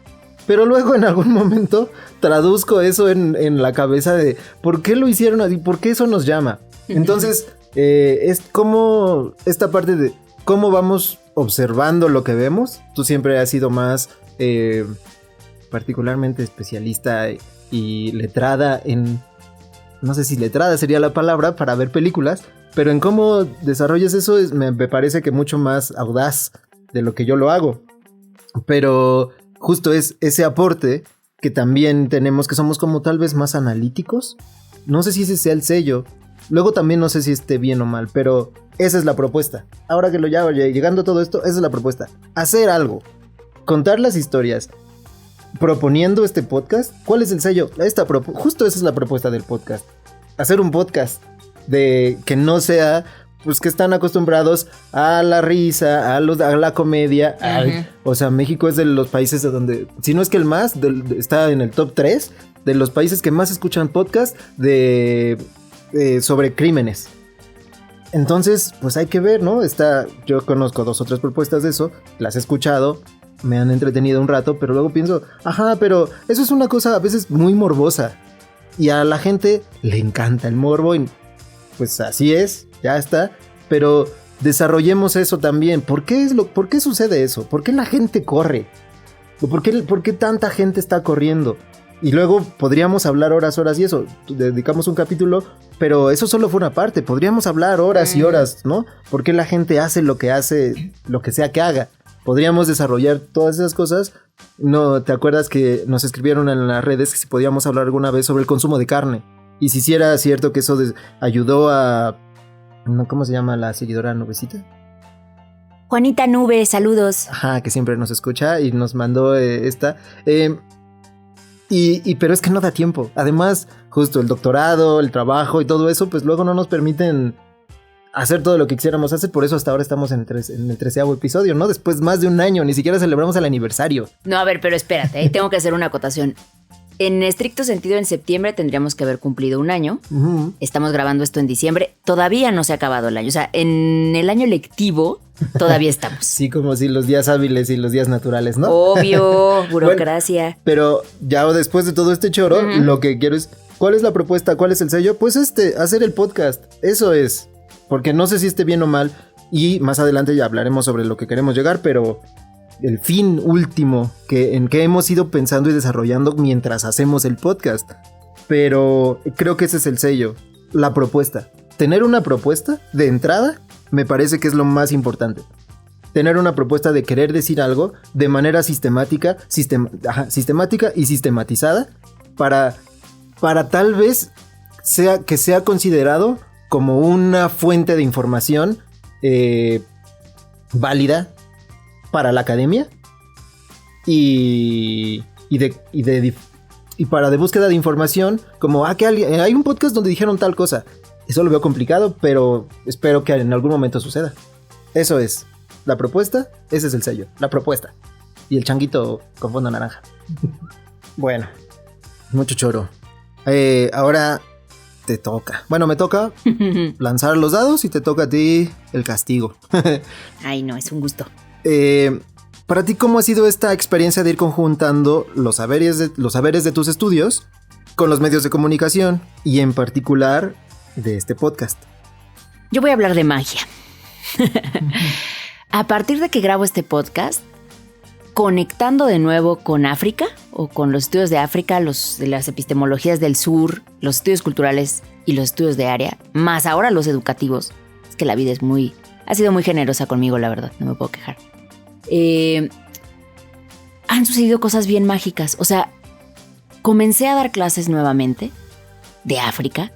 Pero luego en algún momento traduzco eso en la cabeza de ¿por qué lo hicieron así? ¿Por qué eso nos llama? Entonces, es como esta parte de cómo vamos observando lo que vemos. Tú siempre has sido más particularmente especialista y letrada en... No sé si letrada sería la palabra para ver películas, pero en cómo desarrollas eso me parece que mucho más audaz de lo que yo lo hago. Pero justo es ese aporte que también tenemos, que somos como tal vez más analíticos. No sé si ese sea el sello. Luego también no sé si esté bien o mal, pero esa es la propuesta. Ahora que lo llamo, llegando a todo esto, esa es la propuesta. Hacer algo. Contar las historias. Proponiendo este podcast. ¿Cuál es el sello? Justo esa es la propuesta del podcast. Hacer un podcast de que no sea... Pues que están acostumbrados a la risa, a la comedia. O sea, México es de los países de donde, si no es que el más, está en el top 3 de los países que más escuchan podcast sobre crímenes. Entonces, pues hay que ver, ¿no? Yo conozco 2 o 3 propuestas de eso, las he escuchado, me han entretenido un rato, pero luego pienso, pero eso es una cosa a veces muy morbosa. Y a la gente le encanta el morbo y pues así es. Ya está, pero desarrollemos eso también. ¿Por qué sucede eso? ¿Por qué la gente corre? ¿Por qué tanta gente está corriendo? Y luego podríamos hablar horas y eso. Dedicamos un capítulo, pero eso solo fue una parte. Podríamos hablar horas y horas, ¿no? ¿Por qué la gente hace, lo que sea que haga? Podríamos desarrollar todas esas cosas. No, ¿te acuerdas que nos escribieron en las redes que si podíamos hablar alguna vez sobre el consumo de carne? Y si era cierto que eso ayudó a... ¿Cómo se llama la seguidora nubecita? Juanita Nube, saludos. Ajá, que siempre nos escucha y nos mandó esta. Pero es que no da tiempo. Además, justo el doctorado, el trabajo y todo eso, pues luego no nos permiten hacer todo lo que quisiéramos hacer. Por eso hasta ahora estamos en el 13º episodio, ¿no? Después más de un año, ni siquiera celebramos el aniversario. No, a ver, pero espérate, tengo que hacer una acotación. En estricto sentido, en septiembre tendríamos que haber cumplido un año. Uh-huh. Estamos grabando esto en diciembre. Todavía no se ha acabado el año. O sea, en el año lectivo todavía estamos. Sí, como si los días hábiles y los días naturales, ¿no? Obvio, burocracia. Bueno, pero ya después de todo este choro, lo que quiero es... ¿Cuál es la propuesta? ¿Cuál es el sello? Pues hacer el podcast. Eso es. Porque no sé si esté bien o mal. Y más adelante ya hablaremos sobre lo que queremos llegar, pero... el fin último en que hemos ido pensando y desarrollando mientras hacemos el podcast. Pero creo que ese es el sello, la propuesta. Tener una propuesta de entrada me parece que es lo más importante. Tener una propuesta de querer decir algo de manera sistemática y sistematizada para tal vez que sea considerado como una fuente de información válida para la academia y para de búsqueda de información, como que hay un podcast donde dijeron tal cosa. Eso lo veo complicado, pero espero que en algún momento suceda. Eso es la propuesta, ese es el sello, la propuesta. Y el changuito con fondo naranja. Bueno, mucho choro. Ahora te toca. Bueno, me toca lanzar los dados y te toca a ti el castigo. Ay, no, es un gusto. Para ti, ¿cómo ha sido esta experiencia de ir conjuntando los saberes de tus estudios con los medios de comunicación y en particular de este podcast? Yo voy a hablar de magia. A partir de que grabo este podcast, conectando de nuevo con África o con los estudios de África, de las epistemologías del sur, los estudios culturales y los estudios de área, más ahora los educativos. Es que la vida ha sido muy generosa conmigo, la verdad, no me puedo quejar. Han sucedido cosas bien mágicas. O sea, comencé a dar clases nuevamente de África,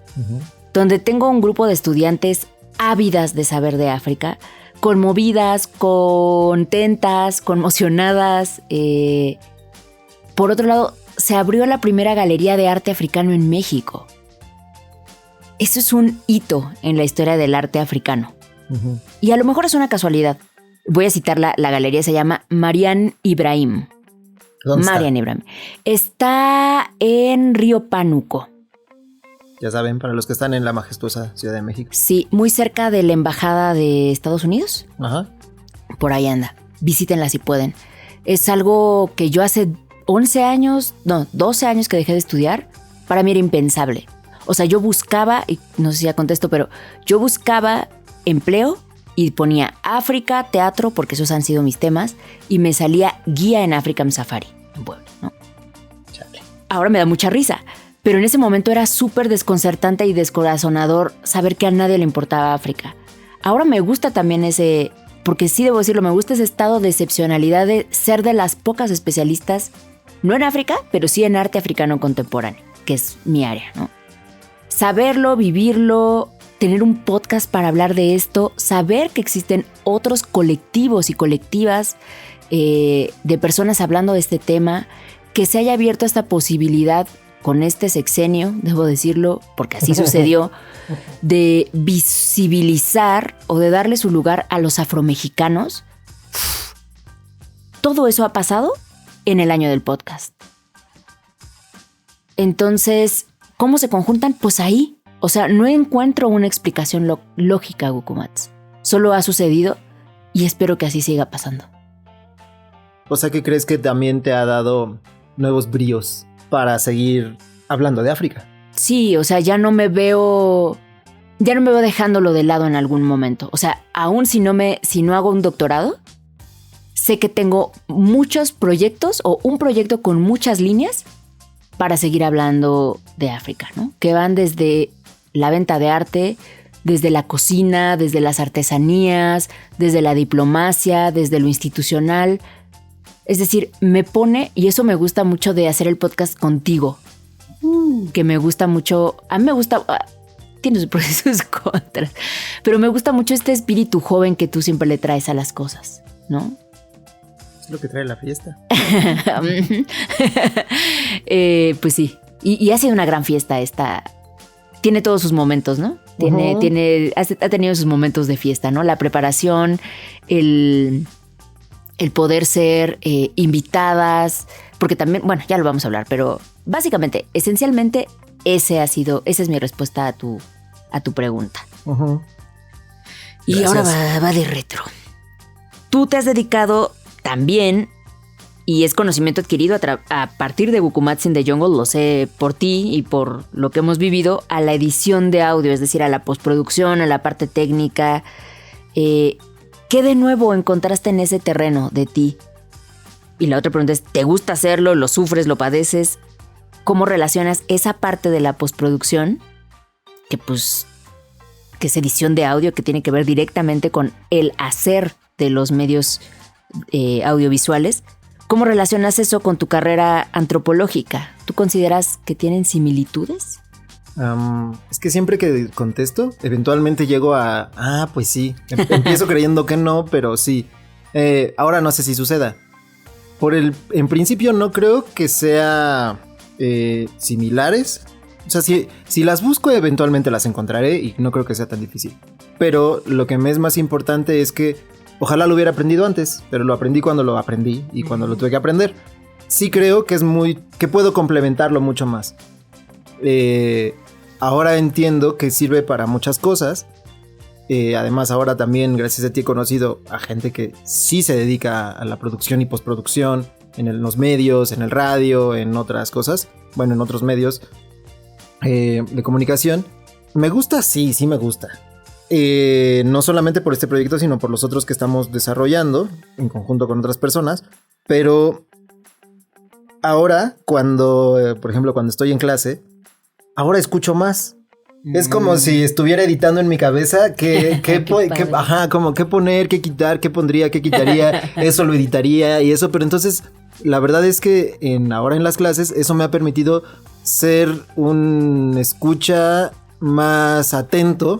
donde tengo un grupo de estudiantes ávidas de saber de África, conmovidas, contentas, conmocionadas. Por otro lado, se abrió la primera galería de arte africano en México. Eso es un hito en la historia del arte africano. Y a lo mejor es una casualidad. Voy a citar la galería, se llama Marian Ibrahim. ¿Dónde está? Marian Ibrahim. Está en Río Pánuco. Ya saben, para los que están en la majestuosa Ciudad de México. Sí, muy cerca de la Embajada de Estados Unidos. Ajá. Por ahí anda. Visítenla si pueden. Es algo que yo hace 12 años que dejé de estudiar, para mí era impensable. O sea, yo buscaba, y no sé si ya contesto, pero yo buscaba empleo y ponía África, teatro, porque esos han sido mis temas, y me salía guía en African Safari, en Puebla, ¿no? Chale. Ahora me da mucha risa, pero en ese momento era súper desconcertante y descorazonador saber que a nadie le importaba África. Ahora me gusta también ese, porque sí debo decirlo, me gusta ese estado de excepcionalidad de ser de las pocas especialistas, no en África, pero sí en arte africano contemporáneo, que es mi área, ¿no? Saberlo, vivirlo, tener un podcast para hablar de esto, saber que existen otros colectivos y colectivas de personas hablando de este tema, que se haya abierto esta posibilidad con este sexenio, debo decirlo, porque así sucedió, de visibilizar o de darle su lugar a los afromexicanos. Todo eso ha pasado en el año del podcast. Entonces, ¿cómo se conjuntan? Pues ahí. O sea, no encuentro una explicación lógica, Gukumats. Solo ha sucedido y espero que así siga pasando. O sea, ¿qué crees que también te ha dado nuevos bríos para seguir hablando de África? Sí, o sea, ya no me veo dejándolo de lado en algún momento. O sea, aún si no hago un doctorado, sé que tengo muchos proyectos o un proyecto con muchas líneas para seguir hablando de África, ¿no? Que van desde la venta de arte, desde la cocina, desde las artesanías, desde la diplomacia, desde lo institucional. Es decir, me pone, y eso me gusta mucho de hacer el podcast contigo, que me gusta mucho, a mí me gusta, tiene sus pros y sus contras, pero me gusta mucho este espíritu joven que tú siempre le traes a las cosas, ¿no? Es lo que trae la fiesta. Pues sí, y ha sido una gran fiesta esta. Tiene todos sus momentos, ¿no? Ha tenido sus momentos de fiesta, ¿no? La preparación, el poder ser invitadas, porque también, bueno, ya lo vamos a hablar, pero básicamente, esencialmente, esa es mi respuesta a tu pregunta. Y ahora va de retro. Tú te has dedicado también, y es conocimiento adquirido a partir de Gukumats in the Jungle, lo sé por ti y por lo que hemos vivido, a la edición de audio, es decir, a la postproducción, a la parte técnica. ¿Qué de nuevo encontraste en ese terreno de ti? Y la otra pregunta es, ¿te gusta hacerlo? ¿Lo sufres? ¿Lo padeces? ¿Cómo relacionas esa parte de la postproducción, que es edición de audio, que tiene que ver directamente con el hacer de los medios audiovisuales? ¿Cómo relacionas eso con tu carrera antropológica? ¿Tú consideras que tienen similitudes? Es que siempre que contesto, eventualmente llego a... pues sí. Empiezo creyendo que no, pero sí. Ahora no sé si suceda. En principio no creo que sea similares. O sea, si las busco, eventualmente las encontraré y no creo que sea tan difícil. Pero lo que me es más importante es que ojalá lo hubiera aprendido antes, pero lo aprendí cuando lo aprendí y cuando lo tuve que aprender. Sí creo que que puedo complementarlo mucho más. Ahora entiendo que sirve para muchas cosas. Además, ahora también, gracias a ti, he conocido a gente que sí se dedica a la producción y postproducción en los medios, en el radio, en otras cosas. Bueno, en otros medios de comunicación. Me gusta, sí me gusta. No solamente por este proyecto, sino por los otros que estamos desarrollando en conjunto con otras personas. Pero ahora, por ejemplo, cuando estoy en clase, ahora escucho más. Es como si estuviera editando en mi cabeza qué poner, qué quitar, qué pondría, qué quitaría, eso lo editaría y eso. Pero entonces, la verdad es que ahora en las clases, eso me ha permitido ser un escucha más atento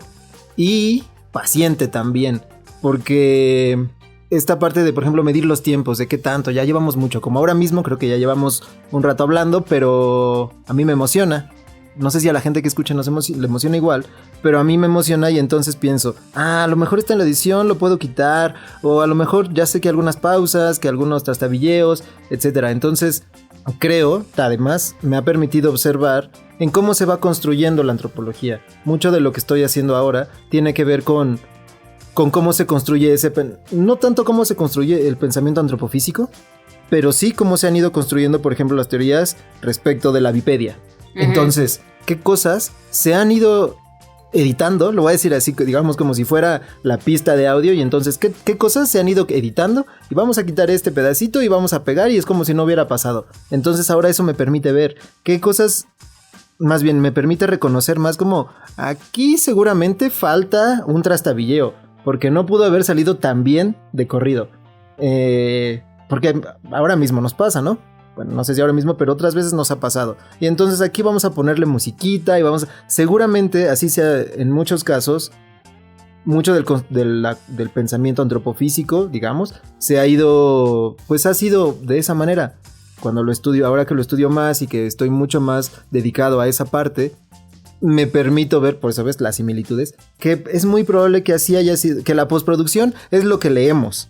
y paciente también, porque esta parte de, por ejemplo, medir los tiempos, de qué tanto, ya llevamos mucho, como ahora mismo creo que ya llevamos un rato hablando, pero a mí me emociona. No sé si a la gente que escucha le emociona igual, pero a mí me emociona y entonces pienso, a lo mejor está en la edición, lo puedo quitar, o a lo mejor ya sé que algunas pausas, que algunos trastabilleos, etcétera. Entonces creo, además, me ha permitido observar en cómo se va construyendo la antropología. Mucho de lo que estoy haciendo ahora tiene que ver con con cómo se construye no tanto cómo se construye el pensamiento antropofísico, pero sí cómo se han ido construyendo, por ejemplo, las teorías respecto de la Wikipedia. Entonces, ¿qué cosas se han ido editando? Lo voy a decir así, digamos como si fuera la pista de audio. Y entonces, ¿qué cosas se han ido editando? Y vamos a quitar este pedacito y vamos a pegar y es como si no hubiera pasado. Entonces ahora eso me permite ver qué cosas... Más bien, me permite reconocer más como... Aquí seguramente falta un trastabilleo, porque no pudo haber salido tan bien de corrido. Porque ahora mismo nos pasa, ¿no? Bueno, no sé si ahora mismo, pero otras veces nos ha pasado. Y entonces aquí vamos a ponerle musiquita y seguramente, así sea en muchos casos, mucho del pensamiento antropofísico, digamos, se ha ido... Pues ha sido de esa manera. Cuando lo estudio, ahora que lo estudio más y que estoy mucho más dedicado a esa parte, me permito ver, por eso ves, las similitudes, que es muy probable que así haya sido, que la postproducción es lo que leemos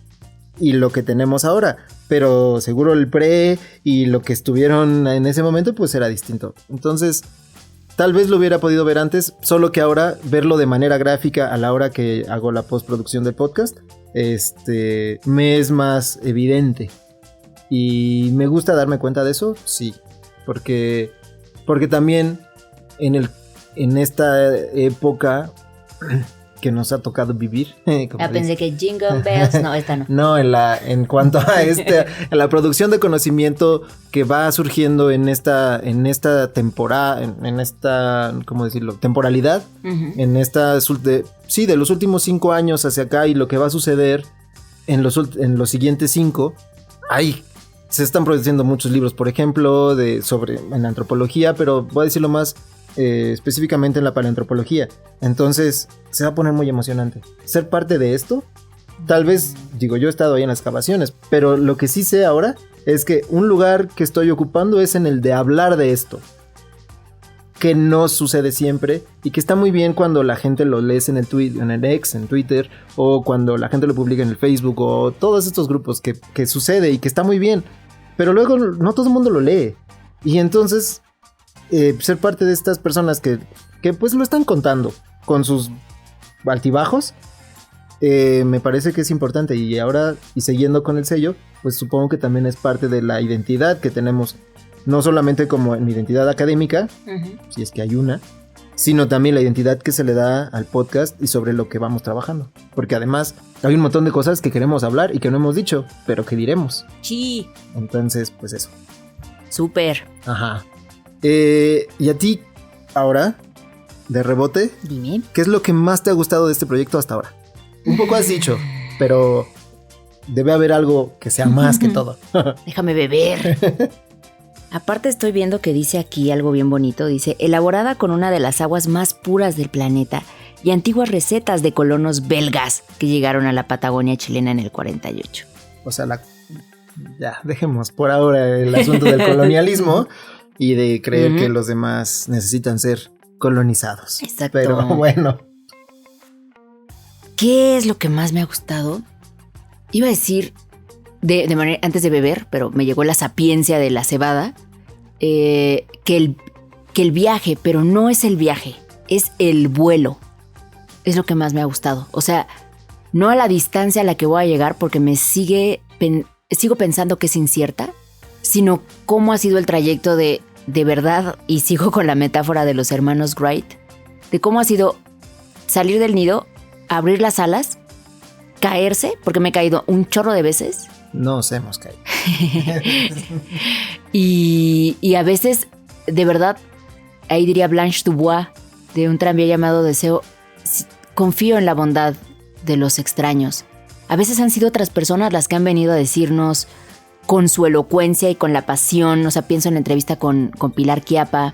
y lo que tenemos ahora, pero seguro el pre y lo que estuvieron en ese momento pues era distinto. Entonces tal vez lo hubiera podido ver antes, solo que ahora verlo de manera gráfica a la hora que hago la postproducción del podcast me es más evidente y me gusta darme cuenta de eso, sí, porque también en esta época que nos ha tocado vivir. Pensé que Jingle Bells, no, esta no. No, en cuanto a a la producción de conocimiento que va surgiendo en esta temporada, en esta, ¿cómo decirlo? Temporalidad, en esta, de los últimos 5 años hacia acá y lo que va a suceder en los siguientes 5, se están produciendo muchos libros, por ejemplo, en antropología, pero voy a decirlo más específicamente en la paleoantropología. Entonces se va a poner muy emocionante ser parte de esto. Tal vez, digo, yo he estado ahí en las excavaciones, pero lo que sí sé ahora es que un lugar que estoy ocupando es en el de hablar de esto, que no sucede siempre y que está muy bien cuando la gente lo lee en el X, en Twitter, o cuando la gente lo publica en el Facebook, o todos estos grupos que sucede y que está muy bien, pero luego no todo el mundo lo lee. Y entonces ser parte de estas personas que pues lo están contando con sus altibajos, me parece que es importante. Y ahora, y siguiendo con el sello, pues supongo que también es parte de la identidad que tenemos, no solamente como en mi identidad académica, si es que hay una, sino también la identidad que se le da al podcast y sobre lo que vamos trabajando, porque además hay un montón de cosas que queremos hablar y que no hemos dicho, pero que diremos. Sí. Entonces, pues eso. Súper. Ajá. Y a ti, ahora, de rebote, dime, ¿qué es lo que más te ha gustado de este proyecto hasta ahora? Un poco has dicho, pero debe haber algo que sea más que todo. Déjame beber. Aparte estoy viendo que dice aquí algo bien bonito. Dice, elaborada con una de las aguas más puras del planeta y antiguas recetas de colonos belgas que llegaron a la Patagonia chilena en el 48. O sea, ya, dejemos por ahora el asunto del colonialismo y de creer que los demás necesitan ser colonizados. Exacto. Pero bueno. ¿Qué es lo que más me ha gustado? Iba a decir, de manera, antes de beber, pero me llegó la sapiencia de la cebada, que el viaje, pero no es el viaje, es el vuelo. Es lo que más me ha gustado. O sea, no a la distancia a la que voy a llegar, porque sigo pensando que es incierta, sino cómo ha sido el trayecto de verdad, y sigo con la metáfora de los hermanos Wright, de cómo ha sido salir del nido, abrir las alas, caerse, porque me he caído un chorro de veces. Nos hemos caído. y a veces, de verdad, ahí diría Blanche Dubois, de un tranvía llamado Deseo, confío en la bondad de los extraños. A veces han sido otras personas las que han venido a decirnos con su elocuencia y con la pasión. O sea, pienso en la entrevista con Pilar Quiapa,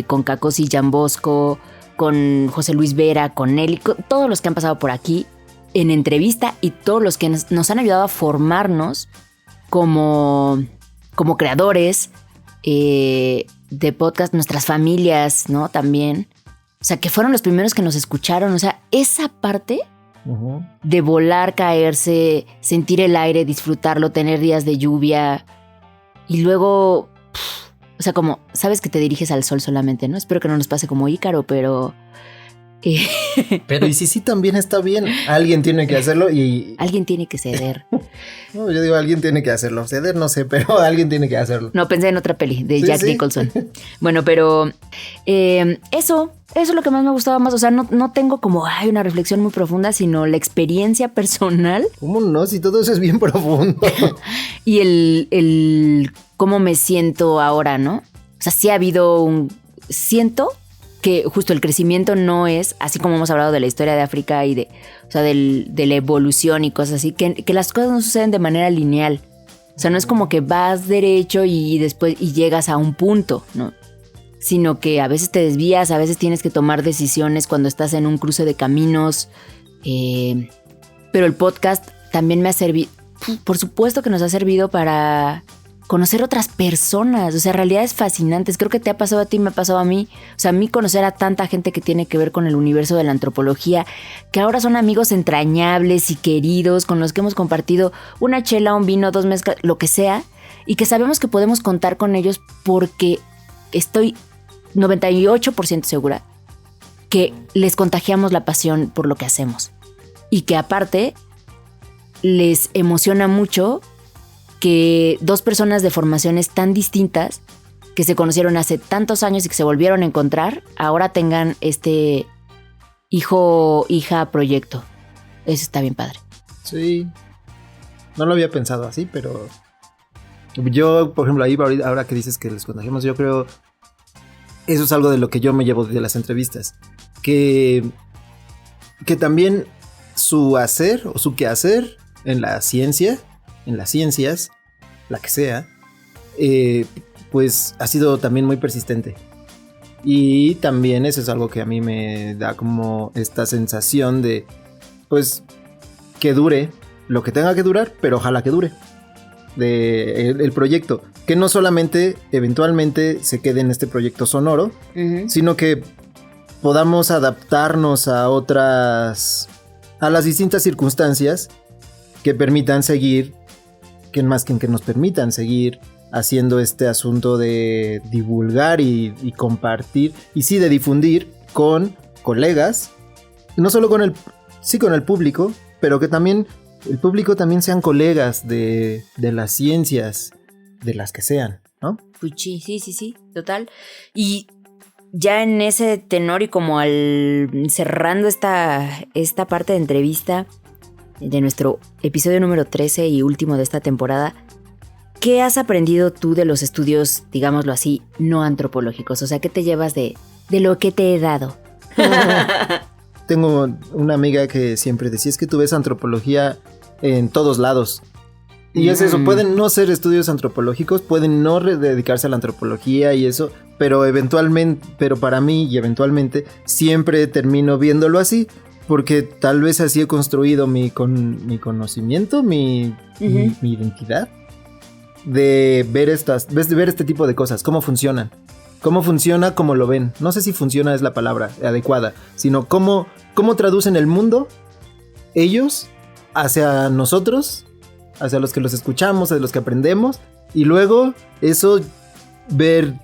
con Cacosi Jambosco, con José Luis Vera, con Nelly, con todos los que han pasado por aquí en entrevista y todos los que nos han ayudado a formarnos como creadores de podcast, nuestras familias, ¿no? También. O sea, que fueron los primeros que nos escucharon. O sea, esa parte de volar, caerse, sentir el aire, disfrutarlo, tener días de lluvia y luego, o sea, como sabes que te diriges al sol solamente, ¿no? Espero que no nos pase como Ícaro, pero Pero y si sí también está bien, alguien tiene que hacerlo y... Alguien tiene que ceder. No, yo digo, alguien tiene que hacerlo. Ceder no sé, pero alguien tiene que hacerlo. No, pensé en otra peli de Jack Sí. Nicholson. Bueno, pero eso es lo que más me gustaba más. O sea, no tengo como una reflexión muy profunda, sino la experiencia personal ¿Cómo no? Si todo eso es bien profundo. y el cómo me siento ahora, ¿no? O sea, sí ha habido siento que justo el crecimiento no es, así como hemos hablado de la historia de África y de la evolución y cosas así, que las cosas no suceden de manera lineal. O sea, no es como que vas derecho y después llegas a un punto, ¿no? Sino que a veces te desvías, a veces tienes que tomar decisiones cuando estás en un cruce de caminos. Pero el podcast también me ha servido, por supuesto que nos ha servido para conocer otras personas, o sea, realidades fascinantes. Creo que te ha pasado a ti, me ha pasado a mí. O sea, a mí conocer a tanta gente que tiene que ver con el universo de la antropología, que ahora son amigos entrañables y queridos, con los que hemos compartido una chela, un vino, 2 mezclas, lo que sea, y que sabemos que podemos contar con ellos porque estoy 98% segura que les contagiamos la pasión por lo que hacemos. Y que aparte les emociona mucho que 2 personas de formaciones tan distintas que se conocieron hace tantos años y que se volvieron a encontrar, ahora tengan este hija proyecto. Eso está bien padre. Sí. No lo había pensado así, pero yo, por ejemplo, ahí ahora que dices que les contagiamos, yo creo eso es algo de lo que yo me llevo de las entrevistas. Que también su hacer o su quehacer en la ciencia, en las ciencias, la que sea, pues ha sido también muy persistente. Y también eso es algo que a mí me da como esta sensación de, pues, que dure lo que tenga que durar, pero ojalá que dure el proyecto. Que no solamente eventualmente se quede en este proyecto sonoro, sino que podamos adaptarnos a las distintas circunstancias que permitan seguir, que nos permitan seguir haciendo este asunto de divulgar y compartir, y sí de difundir con colegas, no solo con el público, pero que también el público también sean colegas de las ciencias, de las que sean, ¿no? Pues sí, total. Y ya en ese tenor y como cerrando esta parte de entrevista de nuestro episodio número 13 y último de esta temporada, ¿qué has aprendido tú de los estudios, digámoslo así, no antropológicos? O sea, ¿qué te llevas de lo que te he dado? Tengo una amiga que siempre decía, es que tú ves antropología en todos lados. Y es eso, pueden no ser estudios antropológicos, pueden no dedicarse a la antropología y eso, pero para mí y eventualmente siempre termino viéndolo así, porque tal vez así he construido mi conocimiento, mi identidad, de ver este tipo de cosas, cómo funcionan. Cómo funciona, cómo lo ven. No sé si funciona es la palabra adecuada, sino cómo traducen el mundo ellos hacia nosotros, hacia los que los escuchamos, hacia los que aprendemos, y luego eso,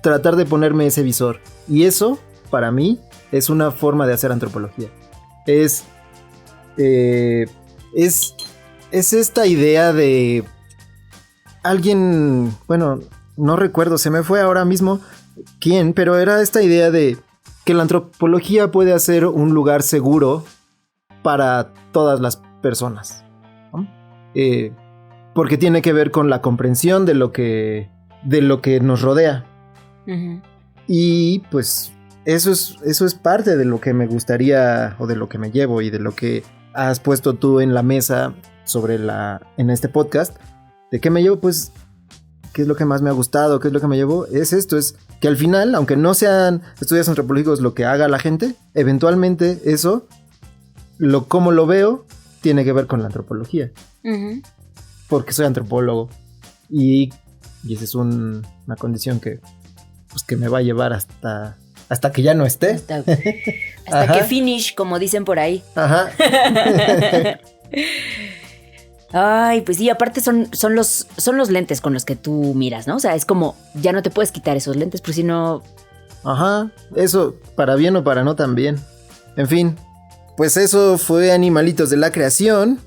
tratar de ponerme ese visor. Y eso, para mí, es una forma de hacer antropología. Es esta idea de alguien, bueno, no recuerdo, se me fue ahora mismo quién, pero era esta idea de que la antropología puede ser un lugar seguro para todas las personas, ¿no? Porque tiene que ver con la comprensión de lo que nos rodea. Y pues eso es parte de lo que me gustaría, o de lo que me llevo, y de lo que has puesto tú en la mesa en este podcast. ¿De qué me llevo? Pues, ¿qué es lo que más me ha gustado? ¿Qué es lo que me llevo? Es que al final, aunque no sean estudios antropológicos lo que haga la gente, eventualmente eso, como lo veo, tiene que ver con la antropología. Porque soy antropólogo. Y esa es una condición que me va a llevar hasta que ya no esté. Hasta que finish, como dicen por ahí. Ajá. Ay, pues sí, aparte son los lentes con los que tú miras, ¿no? O sea, es como, ya no te puedes quitar esos lentes, por si no... Ajá, eso, para bien o para no también. En fin, pues eso fue Animalitos de la Creación.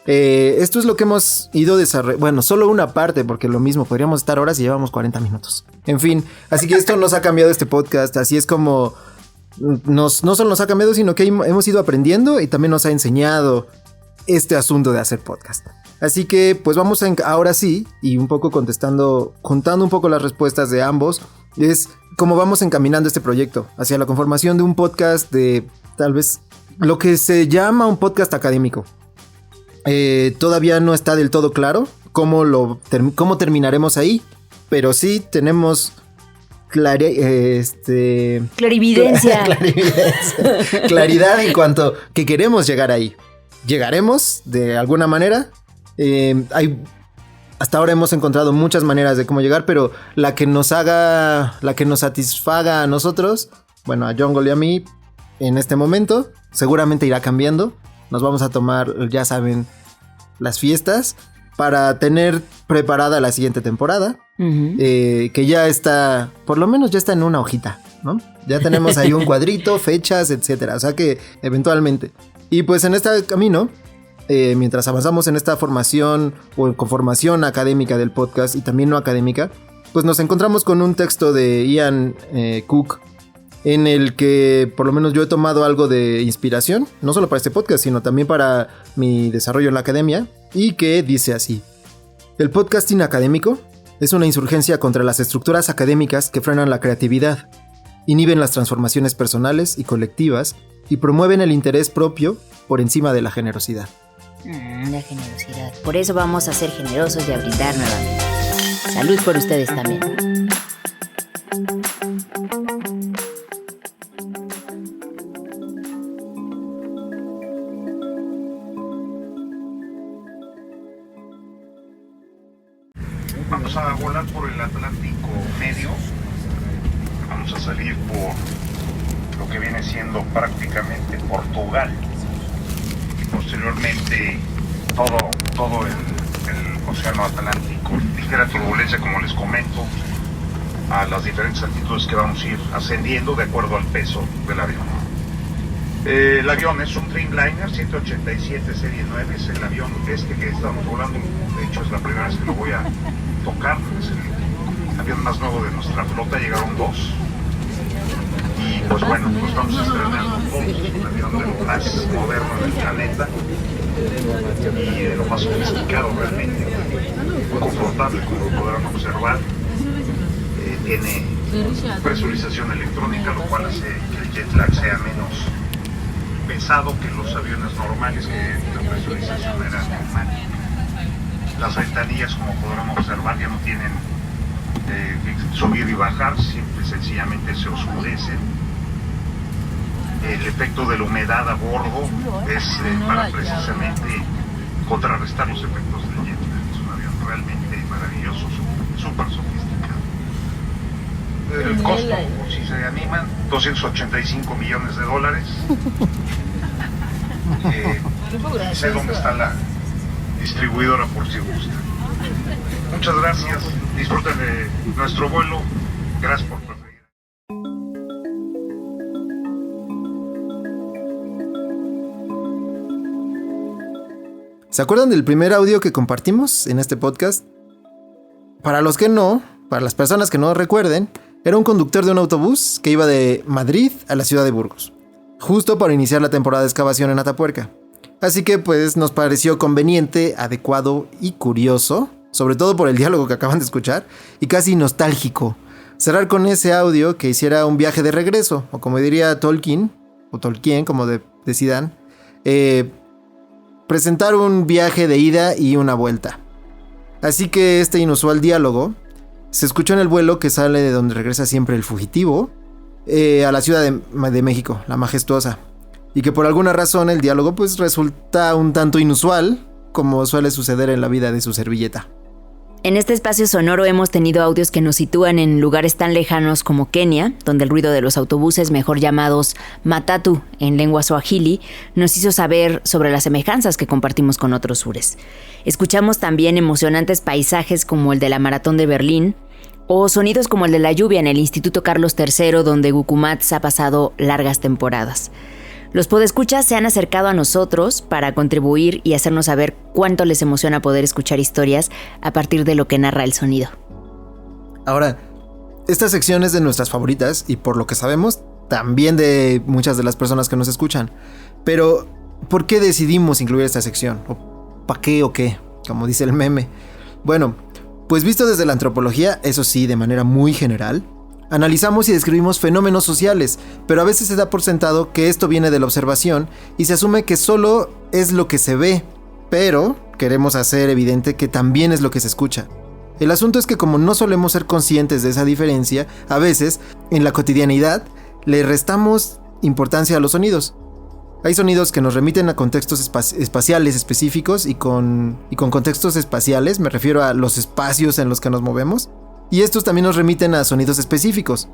Esto es lo que hemos ido desarrollando. Bueno, solo una parte, porque lo mismo, podríamos estar horas y llevamos 40 minutos. En fin, así que esto nos ha cambiado este podcast. Así es como no solo nos ha cambiado, sino que hemos ido aprendiendo y también nos ha enseñado este asunto de hacer podcast. Así que pues vamos ahora sí, y un poco contando un poco las respuestas de ambos, es cómo vamos encaminando este proyecto hacia la conformación de un podcast de tal vez lo que se llama un podcast académico. Todavía no está del todo claro cómo terminaremos ahí, pero sí tenemos clarividencia. Claridad en cuanto que queremos llegar ahí. Llegaremos de alguna manera. Hasta ahora hemos encontrado muchas maneras de cómo llegar, pero la que nos satisfaga a nosotros, bueno, a Jungle y a mí, en este momento, seguramente irá cambiando. Nos vamos a tomar, ya saben, las fiestas para tener preparada la siguiente temporada. Uh-huh. Que ya está, por lo menos ya está en una hojita, ¿no? Ya tenemos ahí un cuadrito, fechas, etcétera. O sea que eventualmente. Y pues en este camino, mientras avanzamos en esta formación o conformación académica del podcast y también no académica, pues nos encontramos con un texto de Ian Cook, en el que por lo menos yo he tomado algo de inspiración, no solo para este podcast, sino también para mi desarrollo en la academia, y que dice así: el podcasting académico es una insurgencia contra las estructuras académicas que frenan la creatividad, inhiben las transformaciones personales y colectivas y promueven el interés propio por encima de la generosidad. La generosidad. Por eso vamos a ser generosos y a brindar nuevamente. Salud por ustedes también. Vamos a volar por el Atlántico Medio. Vamos a salir por lo que viene siendo prácticamente Portugal. Y posteriormente todo el Océano Atlántico. Ligera turbulencia, como les comento, a las diferentes altitudes que vamos a ir ascendiendo de acuerdo al peso del avión. El avión es un Dreamliner 187 serie 9, es el avión que estamos volando. De hecho es la primera vez que lo voy a tocar. Es el avión más nuevo de nuestra flota, llegaron 2. Y pues bueno, nos vamos a estrenar un avión de lo más moderno del planeta y de lo más sofisticado realmente, muy confortable, como lo podrán observar. Tiene presurización electrónica, lo cual hace que el jet lag sea menos pesado que los aviones normales, que la presurización era normal. Las ventanillas, como podrán observar, ya no tienen subir y bajar, simple y sencillamente se oscurecen. El efecto de la humedad a bordo es para precisamente contrarrestar los efectos del jet lag. Es un avión realmente maravilloso, súper sofisticado. El costo, si se animan, $285 millones. Sé dónde está la distribuidora por si gustan. Muchas gracias, disfruten de nuestro vuelo. Gracias por preferir. ¿Se acuerdan del primer audio que compartimos en este podcast? Para las personas que no recuerden, era un conductor de un autobús que iba de Madrid a la ciudad de Burgos, justo para iniciar la temporada de excavación en Atapuerca. Así que pues nos pareció conveniente, adecuado y curioso, sobre todo por el diálogo que acaban de escuchar, y casi nostálgico, cerrar con ese audio que hiciera un viaje de regreso, o como diría Tolkien, o Tolkien como decidan, presentar un viaje de ida y una vuelta. Así que este inusual diálogo se escuchó en el vuelo que sale de donde regresa siempre el fugitivo, a la Ciudad de México, la majestuosa. Y que por alguna razón el diálogo pues resulta un tanto inusual, como suele suceder en la vida de su servilleta. En este espacio sonoro hemos tenido audios que nos sitúan en lugares tan lejanos como Kenia, donde el ruido de los autobuses, mejor llamados matatu en lengua swahili, nos hizo saber sobre las semejanzas que compartimos con otros sures. Escuchamos también emocionantes paisajes como el de la Maratón de Berlín, o sonidos como el de la lluvia en el Instituto Carlos III, donde Gucumatz ha pasado largas temporadas. Los podescuchas se han acercado a nosotros para contribuir y hacernos saber cuánto les emociona poder escuchar historias a partir de lo que narra el sonido. Ahora, esta sección es de nuestras favoritas y por lo que sabemos, también de muchas de las personas que nos escuchan. Pero, ¿por qué decidimos incluir esta sección? ¿O para qué o qué? Como dice el meme. Bueno, pues visto desde la antropología, eso sí, de manera muy general, analizamos y describimos fenómenos sociales, pero a veces se da por sentado que esto viene de la observación y se asume que solo es lo que se ve, pero queremos hacer evidente que también es lo que se escucha. El asunto es que como no solemos ser conscientes de esa diferencia, a veces, en la cotidianidad, le restamos importancia a los sonidos. Hay sonidos que nos remiten a contextos espaciales específicos y con contextos espaciales me refiero a los espacios en los que nos movemos. Y estos también nos remiten a sonidos específicos.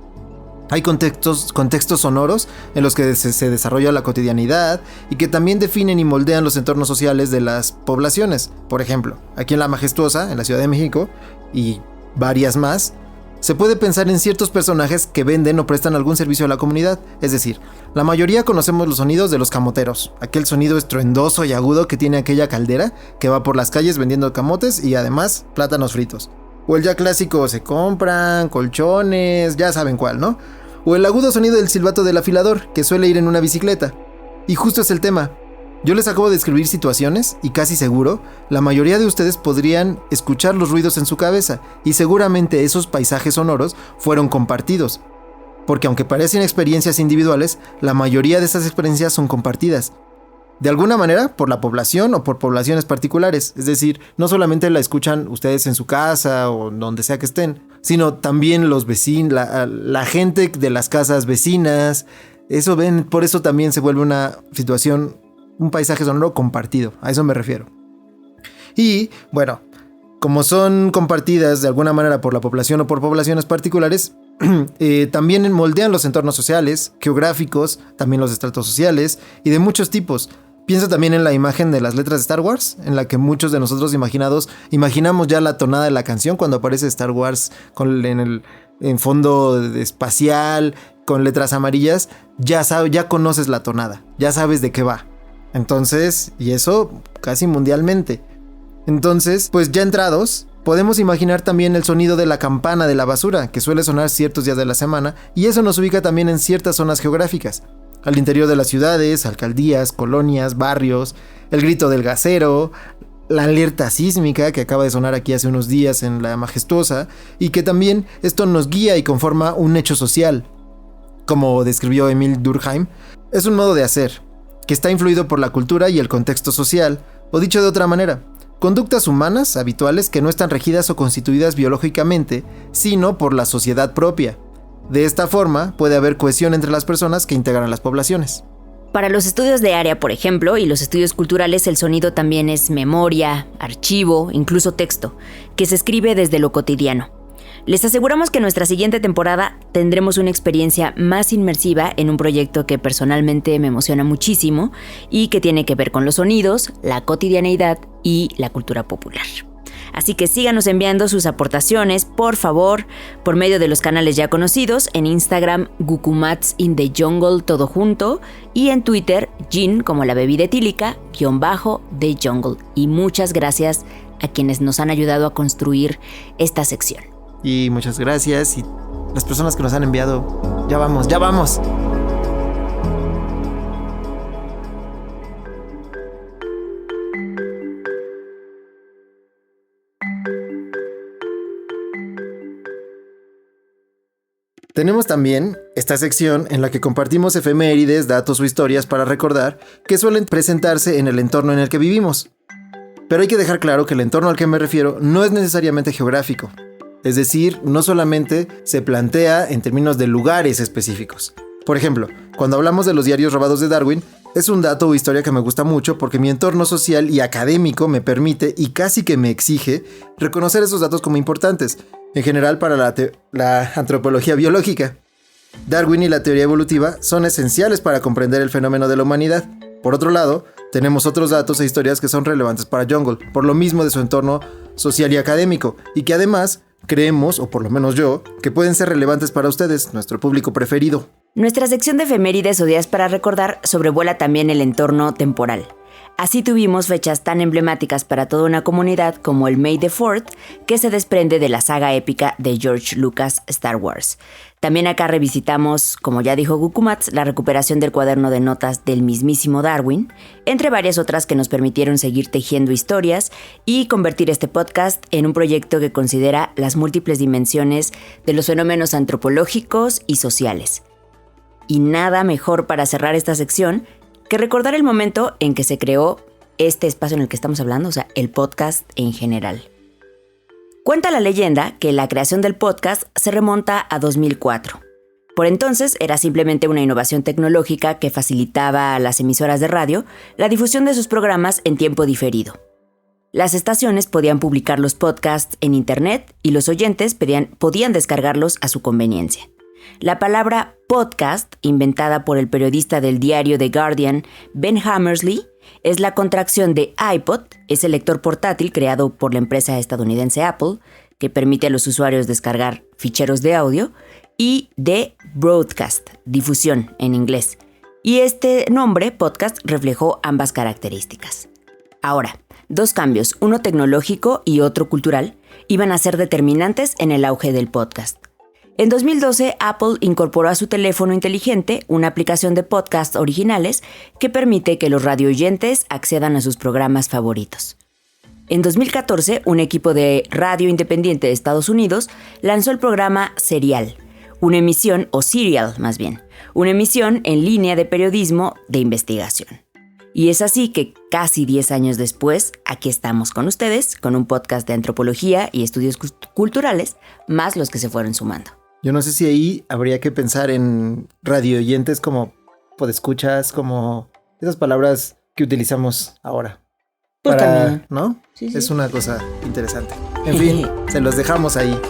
Hay contextos sonoros en los que se desarrolla la cotidianidad y que también definen y moldean los entornos sociales de las poblaciones. Por ejemplo, aquí en La Majestuosa, en la Ciudad de México, y varias más, se puede pensar en ciertos personajes que venden o prestan algún servicio a la comunidad. Es decir, la mayoría conocemos los sonidos de los camoteros, aquel sonido estruendoso y agudo que tiene aquella caldera que va por las calles vendiendo camotes y además plátanos fritos. O el ya clásico se compran, colchones, ya saben cuál, ¿no? O el agudo sonido del silbato del afilador, que suele ir en una bicicleta. Y justo es el tema. Yo les acabo de describir situaciones y casi seguro, la mayoría de ustedes podrían escuchar los ruidos en su cabeza y seguramente esos paisajes sonoros fueron compartidos. Porque aunque parecen experiencias individuales, la mayoría de esas experiencias son compartidas. De alguna manera, por la población o por poblaciones particulares. Es decir, no solamente la escuchan ustedes en su casa o donde sea que estén, sino también los vecinos, la gente de las casas vecinas. Eso ven, por eso también se vuelve una situación, un paisaje sonoro compartido. A eso me refiero. Y, bueno, como son compartidas de alguna manera por la población o por poblaciones particulares, también moldean los entornos sociales, geográficos, también los estratos sociales y de muchos tipos. Piensa también en la imagen de las letras de Star Wars, en la que muchos de nosotros imaginamos ya la tonada de la canción cuando aparece Star Wars en fondo espacial, con letras amarillas, ya conoces la tonada, ya sabes de qué va. Entonces, y eso casi mundialmente. Entonces, pues ya entrados, podemos imaginar también el sonido de la campana de la basura, que suele sonar ciertos días de la semana, y eso nos ubica también en ciertas zonas geográficas. Al interior de las ciudades, alcaldías, colonias, barrios, el grito del gasero, la alerta sísmica que acaba de sonar aquí hace unos días en La Majestuosa, y que también esto nos guía y conforma un hecho social. Como describió Emile Durkheim, es un modo de hacer, que está influido por la cultura y el contexto social, o dicho de otra manera, conductas humanas habituales que no están regidas o constituidas biológicamente, sino por la sociedad propia. De esta forma, puede haber cohesión entre las personas que integran las poblaciones. Para los estudios de área, por ejemplo, y los estudios culturales, el sonido también es memoria, archivo, incluso texto, que se escribe desde lo cotidiano. Les aseguramos que en nuestra siguiente temporada tendremos una experiencia más inmersiva en un proyecto que personalmente me emociona muchísimo y que tiene que ver con los sonidos, la cotidianeidad y la cultura popular. Así que síganos enviando sus aportaciones, por favor, por medio de los canales ya conocidos, en Instagram, Gukumats in the Jungle, todo junto, y en Twitter, Gin, como la bebida etílica, _The Jungle. Y muchas gracias a quienes nos han ayudado a construir esta sección. Y muchas gracias, y las personas que nos han enviado, ya vamos. Tenemos también esta sección en la que compartimos efemérides, datos o historias para recordar que suelen presentarse en el entorno en el que vivimos. Pero hay que dejar claro que el entorno al que me refiero no es necesariamente geográfico. Es decir, no solamente se plantea en términos de lugares específicos. Por ejemplo, cuando hablamos de los diarios robados de Darwin, es un dato o historia que me gusta mucho porque mi entorno social y académico me permite y casi que me exige reconocer esos datos como importantes, en general para la antropología biológica. Darwin y la teoría evolutiva son esenciales para comprender el fenómeno de la humanidad. Por otro lado, tenemos otros datos e historias que son relevantes para Jungle, por lo mismo de su entorno social y académico, y que además creemos, o por lo menos yo, que pueden ser relevantes para ustedes, nuestro público preferido. Nuestra sección de efemérides o días para recordar sobrevuela también el entorno temporal. Así tuvimos fechas tan emblemáticas para toda una comunidad como el May the 4th, que se desprende de la saga épica de George Lucas Star Wars. También acá revisitamos, como ya dijo Gukumats, la recuperación del cuaderno de notas del mismísimo Darwin, entre varias otras que nos permitieron seguir tejiendo historias y convertir este podcast en un proyecto que considera las múltiples dimensiones de los fenómenos antropológicos y sociales. Y nada mejor para cerrar esta sección que recordar el momento en que se creó este espacio en el que estamos hablando, o sea, el podcast en general. Cuenta la leyenda que la creación del podcast se remonta a 2004. Por entonces era simplemente una innovación tecnológica que facilitaba a las emisoras de radio la difusión de sus programas en tiempo diferido. Las estaciones podían publicar los podcasts en internet y los oyentes podían descargarlos a su conveniencia. La palabra podcast, inventada por el periodista del diario The Guardian, Ben Hammersley, es la contracción de iPod, ese lector portátil creado por la empresa estadounidense Apple, que permite a los usuarios descargar ficheros de audio, y de broadcast, difusión en inglés. Y este nombre, podcast, reflejó ambas características. Ahora, dos cambios, uno tecnológico y otro cultural, iban a ser determinantes en el auge del podcast. En 2012, Apple incorporó a su teléfono inteligente una aplicación de podcast originales que permite que los radioyentes accedan a sus programas favoritos. En 2014, un equipo de radio independiente de Estados Unidos lanzó el programa Serial, una emisión en línea de periodismo de investigación. Y es así que casi 10 años después, aquí estamos con ustedes, con un podcast de antropología y estudios culturales, más los que se fueron sumando. Yo no sé si ahí habría que pensar en radioyentes como podescuchas, como esas palabras que utilizamos ahora. Pues también. ¿No? Sí. Es una cosa interesante. En fin, se los dejamos ahí.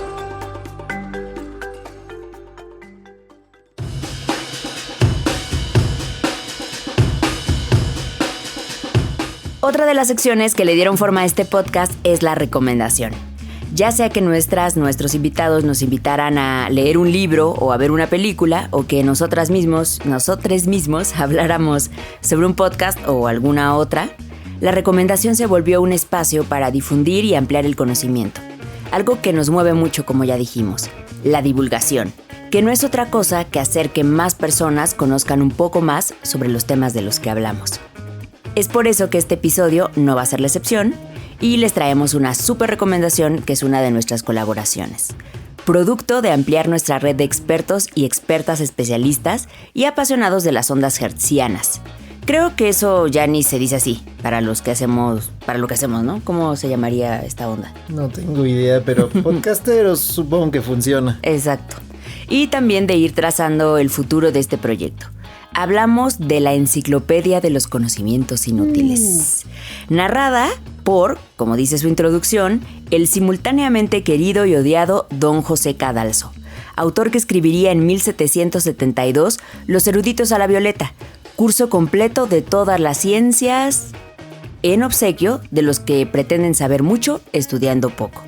Otra de las secciones que le dieron forma a este podcast es la recomendación. Ya sea que nuestros invitados nos invitaran a leer un libro o a ver una película, o que nosotros mismos habláramos sobre un podcast o alguna otra, la recomendación se volvió un espacio para difundir y ampliar el conocimiento. Algo que nos mueve mucho, como ya dijimos, la divulgación, que no es otra cosa que hacer que más personas conozcan un poco más sobre los temas de los que hablamos. Es por eso que este episodio no va a ser la excepción, y les traemos una súper recomendación que es una de nuestras colaboraciones. Producto de ampliar nuestra red de expertos y expertas especialistas y apasionados de las ondas hertzianas. Creo que eso ya ni se dice así, para lo que hacemos, ¿no? ¿Cómo se llamaría esta onda? No tengo idea, pero podcasteros supongo que funciona. Exacto. Y también de ir trazando el futuro de este proyecto. Hablamos de la Enciclopedia de los Conocimientos Inútiles. Narrada por, como dice su introducción, el simultáneamente querido y odiado Don José Cadalso, autor que escribiría en 1772 Los eruditos a la violeta, curso completo de todas las ciencias, en obsequio de los que pretenden saber mucho estudiando poco.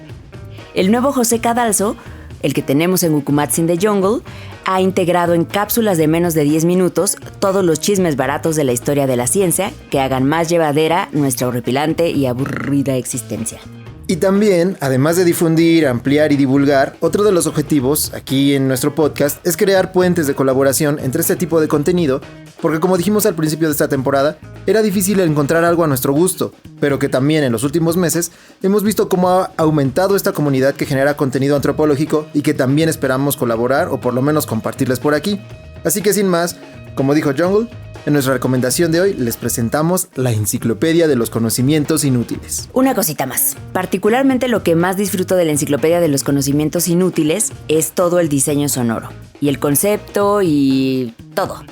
El nuevo José Cadalso, el que tenemos en Gukumats in the Jungle, ha integrado en cápsulas de menos de 10 minutos todos los chismes baratos de la historia de la ciencia que hagan más llevadera nuestra horripilante y aburrida existencia. Y también, además de difundir, ampliar y divulgar, otro de los objetivos aquí en nuestro podcast es crear puentes de colaboración entre este tipo de contenido, porque como dijimos al principio de esta temporada, era difícil encontrar algo a nuestro gusto, pero que también en los últimos meses hemos visto cómo ha aumentado esta comunidad que genera contenido antropológico y que también esperamos colaborar o por lo menos compartirles por aquí. Así que sin más, como dijo Jungle, en nuestra recomendación de hoy les presentamos la Enciclopedia de los Conocimientos Inútiles. Una cosita más. Particularmente lo que más disfruto de la Enciclopedia de los Conocimientos Inútiles es todo el diseño sonoro. Y el concepto y todo.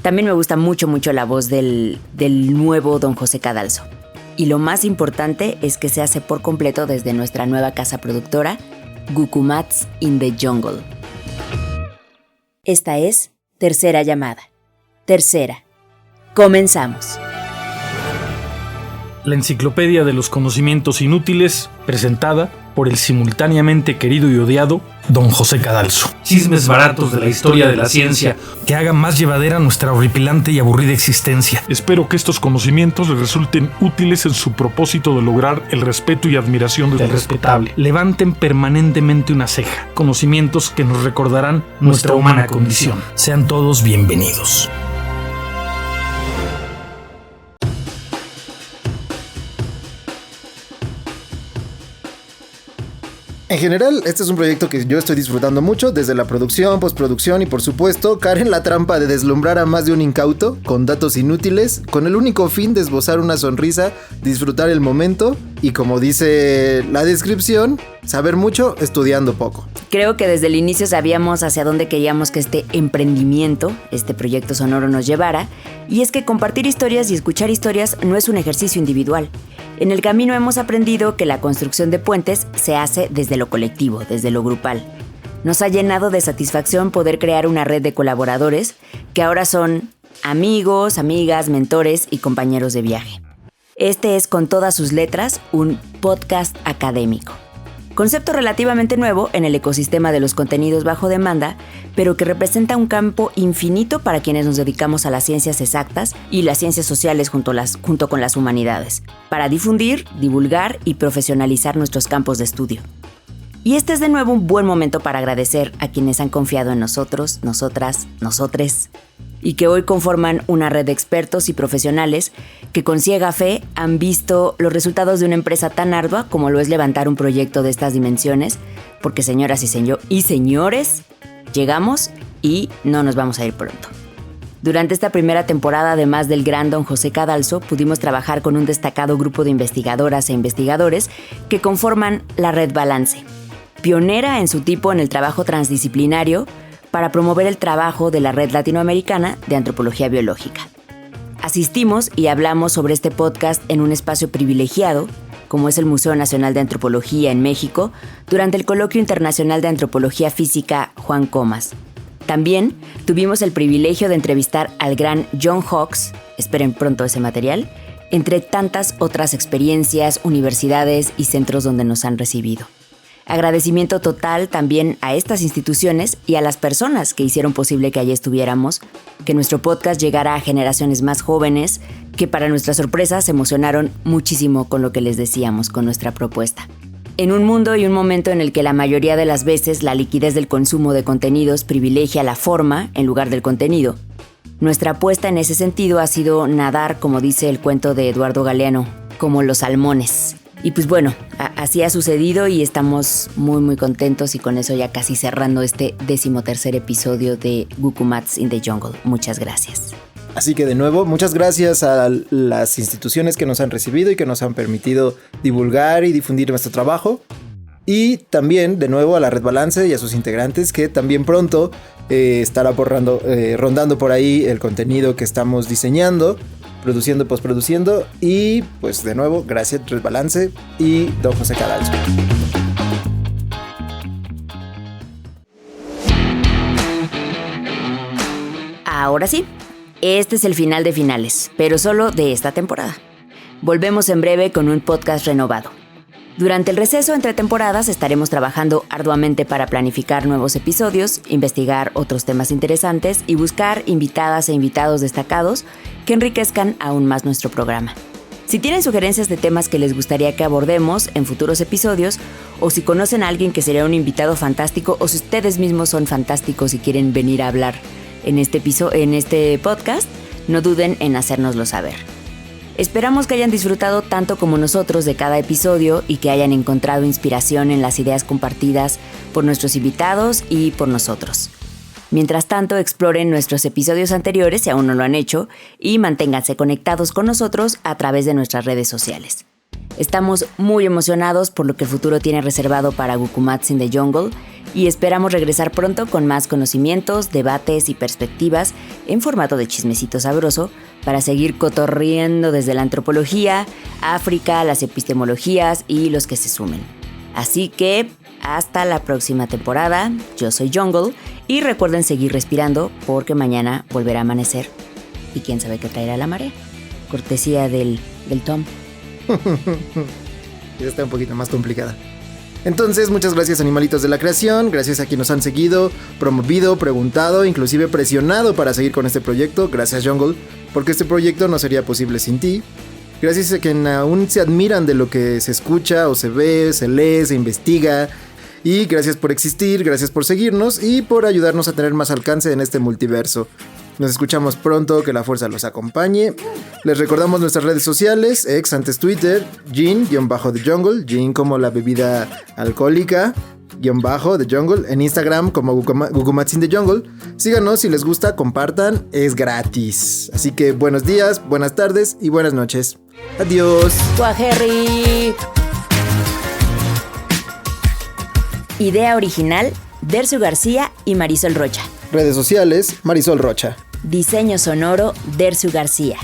También me gusta mucho la voz del nuevo Don José Cadalso. Y lo más importante es que se hace por completo desde nuestra nueva casa productora, Gukumats in the Jungle. Esta es Tercera Llamada. Tercera. Comenzamos. La Enciclopedia de los Conocimientos Inútiles, presentada por por el simultáneamente querido y odiado Don José Cadalso. Chismes baratos de la historia de la ciencia que hagan más llevadera nuestra horripilante y aburrida existencia. Espero que estos conocimientos les resulten útiles en su propósito de lograr el respeto y admiración del respetable. Levanten permanentemente una ceja. Conocimientos que nos recordarán nuestra humana condición. Sean todos bienvenidos. En general, este es un proyecto que yo estoy disfrutando mucho, desde la producción, postproducción y por supuesto caer en la trampa de deslumbrar a más de un incauto con datos inútiles, con el único fin de esbozar una sonrisa, disfrutar el momento y, como dice la descripción, saber mucho estudiando poco. Creo que desde el inicio sabíamos hacia dónde queríamos que este emprendimiento, este proyecto sonoro nos llevara, y es que compartir historias y escuchar historias no es un ejercicio individual. En el camino hemos aprendido que la construcción de puentes se hace desde lo colectivo, desde lo grupal. Nos ha llenado de satisfacción poder crear una red de colaboradores que ahora son amigos, amigas, mentores y compañeros de viaje. Este es, con todas sus letras, un podcast académico. Concepto relativamente nuevo en el ecosistema de los contenidos bajo demanda, pero que representa un campo infinito para quienes nos dedicamos a las ciencias exactas y las ciencias sociales junto con las humanidades, para difundir, divulgar y profesionalizar nuestros campos de estudio. Y este es de nuevo un buen momento para agradecer a quienes han confiado en nosotros, nosotras, nosotres, y que hoy conforman una red de expertos y profesionales que con ciega fe han visto los resultados de una empresa tan ardua como lo es levantar un proyecto de estas dimensiones, porque señoras y señores, llegamos y no nos vamos a ir pronto. Durante esta primera temporada, además del gran Don José Cadalso, pudimos trabajar con un destacado grupo de investigadoras e investigadores que conforman la Red Balance, pionera en su tipo en el trabajo transdisciplinario para promover el trabajo de la Red Latinoamericana de Antropología Biológica. Asistimos y hablamos sobre este podcast en un espacio privilegiado, como es el Museo Nacional de Antropología en México, durante el Coloquio Internacional de Antropología Física Juan Comas. También tuvimos el privilegio de entrevistar al gran John Hawkes, esperen pronto ese material, entre tantas otras experiencias, universidades y centros donde nos han recibido. Agradecimiento total también a estas instituciones y a las personas que hicieron posible que allí estuviéramos, que nuestro podcast llegara a generaciones más jóvenes, que para nuestra sorpresa se emocionaron muchísimo con lo que les decíamos, con nuestra propuesta. En un mundo y un momento en el que la mayoría de las veces la liquidez del consumo de contenidos privilegia la forma en lugar del contenido, nuestra apuesta en ese sentido ha sido nadar, como dice el cuento de Eduardo Galeano, como los salmones. Y pues bueno, así ha sucedido y estamos muy contentos, y con eso ya casi cerrando este 13º episodio de Gukumats in the Jungle. Muchas gracias. Así que de nuevo, muchas gracias a las instituciones que nos han recibido y que nos han permitido divulgar y difundir nuestro trabajo. Y también de nuevo a la Red Balance y a sus integrantes, que también pronto estará rondando por ahí el contenido que estamos diseñando, produciendo, postproduciendo. Y pues de nuevo, gracias Red Balance y Don José Cadalso. Ahora sí, este es el final de finales, pero solo de esta temporada. Volvemos en breve con un podcast renovado. Durante el receso entre temporadas estaremos trabajando arduamente para planificar nuevos episodios, investigar otros temas interesantes y buscar invitadas e invitados destacados que enriquezcan aún más nuestro programa. Si tienen sugerencias de temas que les gustaría que abordemos en futuros episodios, o si conocen a alguien que sería un invitado fantástico, o si ustedes mismos son fantásticos y quieren venir a hablar en este podcast, no duden en hacérnoslo saber. Esperamos que hayan disfrutado tanto como nosotros de cada episodio y que hayan encontrado inspiración en las ideas compartidas por nuestros invitados y por nosotros. Mientras tanto, exploren nuestros episodios anteriores si aún no lo han hecho y manténganse conectados con nosotros a través de nuestras redes sociales. Estamos muy emocionados por lo que el futuro tiene reservado para Gukumats in the Jungle y esperamos regresar pronto con más conocimientos, debates y perspectivas en formato de chismecito sabroso para seguir cotorriendo desde la antropología, África, las epistemologías y los que se sumen. Así que hasta la próxima temporada. Yo soy Jungle y recuerden seguir respirando porque mañana volverá a amanecer y quién sabe qué traerá la marea. Cortesía del Tom. Ya está un poquito más complicada. Entonces, muchas gracias, animalitos de la creación, gracias a quienes nos han seguido, promovido, preguntado, inclusive presionado para seguir con este proyecto. Gracias, Jungle, porque este proyecto no sería posible sin ti. Gracias a quienes aún se admiran de lo que se escucha o se ve, se lee, se investiga. Y gracias por existir, gracias por seguirnos y por ayudarnos a tener más alcance en este multiverso. Nos escuchamos pronto, que la fuerza los acompañe. Les recordamos nuestras redes sociales, ex antes Twitter, Gin-The Jungle, Gin como la bebida alcohólica, _The Jungle, en Instagram como Gugumatsin The Jungle. Síganos si les gusta, compartan, es gratis. Así que buenos días, buenas tardes y buenas noches. Adiós. ¡Cuajerri! Idea original, Dersu García y Marisol Rocha. Redes sociales, Marisol Rocha. Diseño sonoro, Dersu García.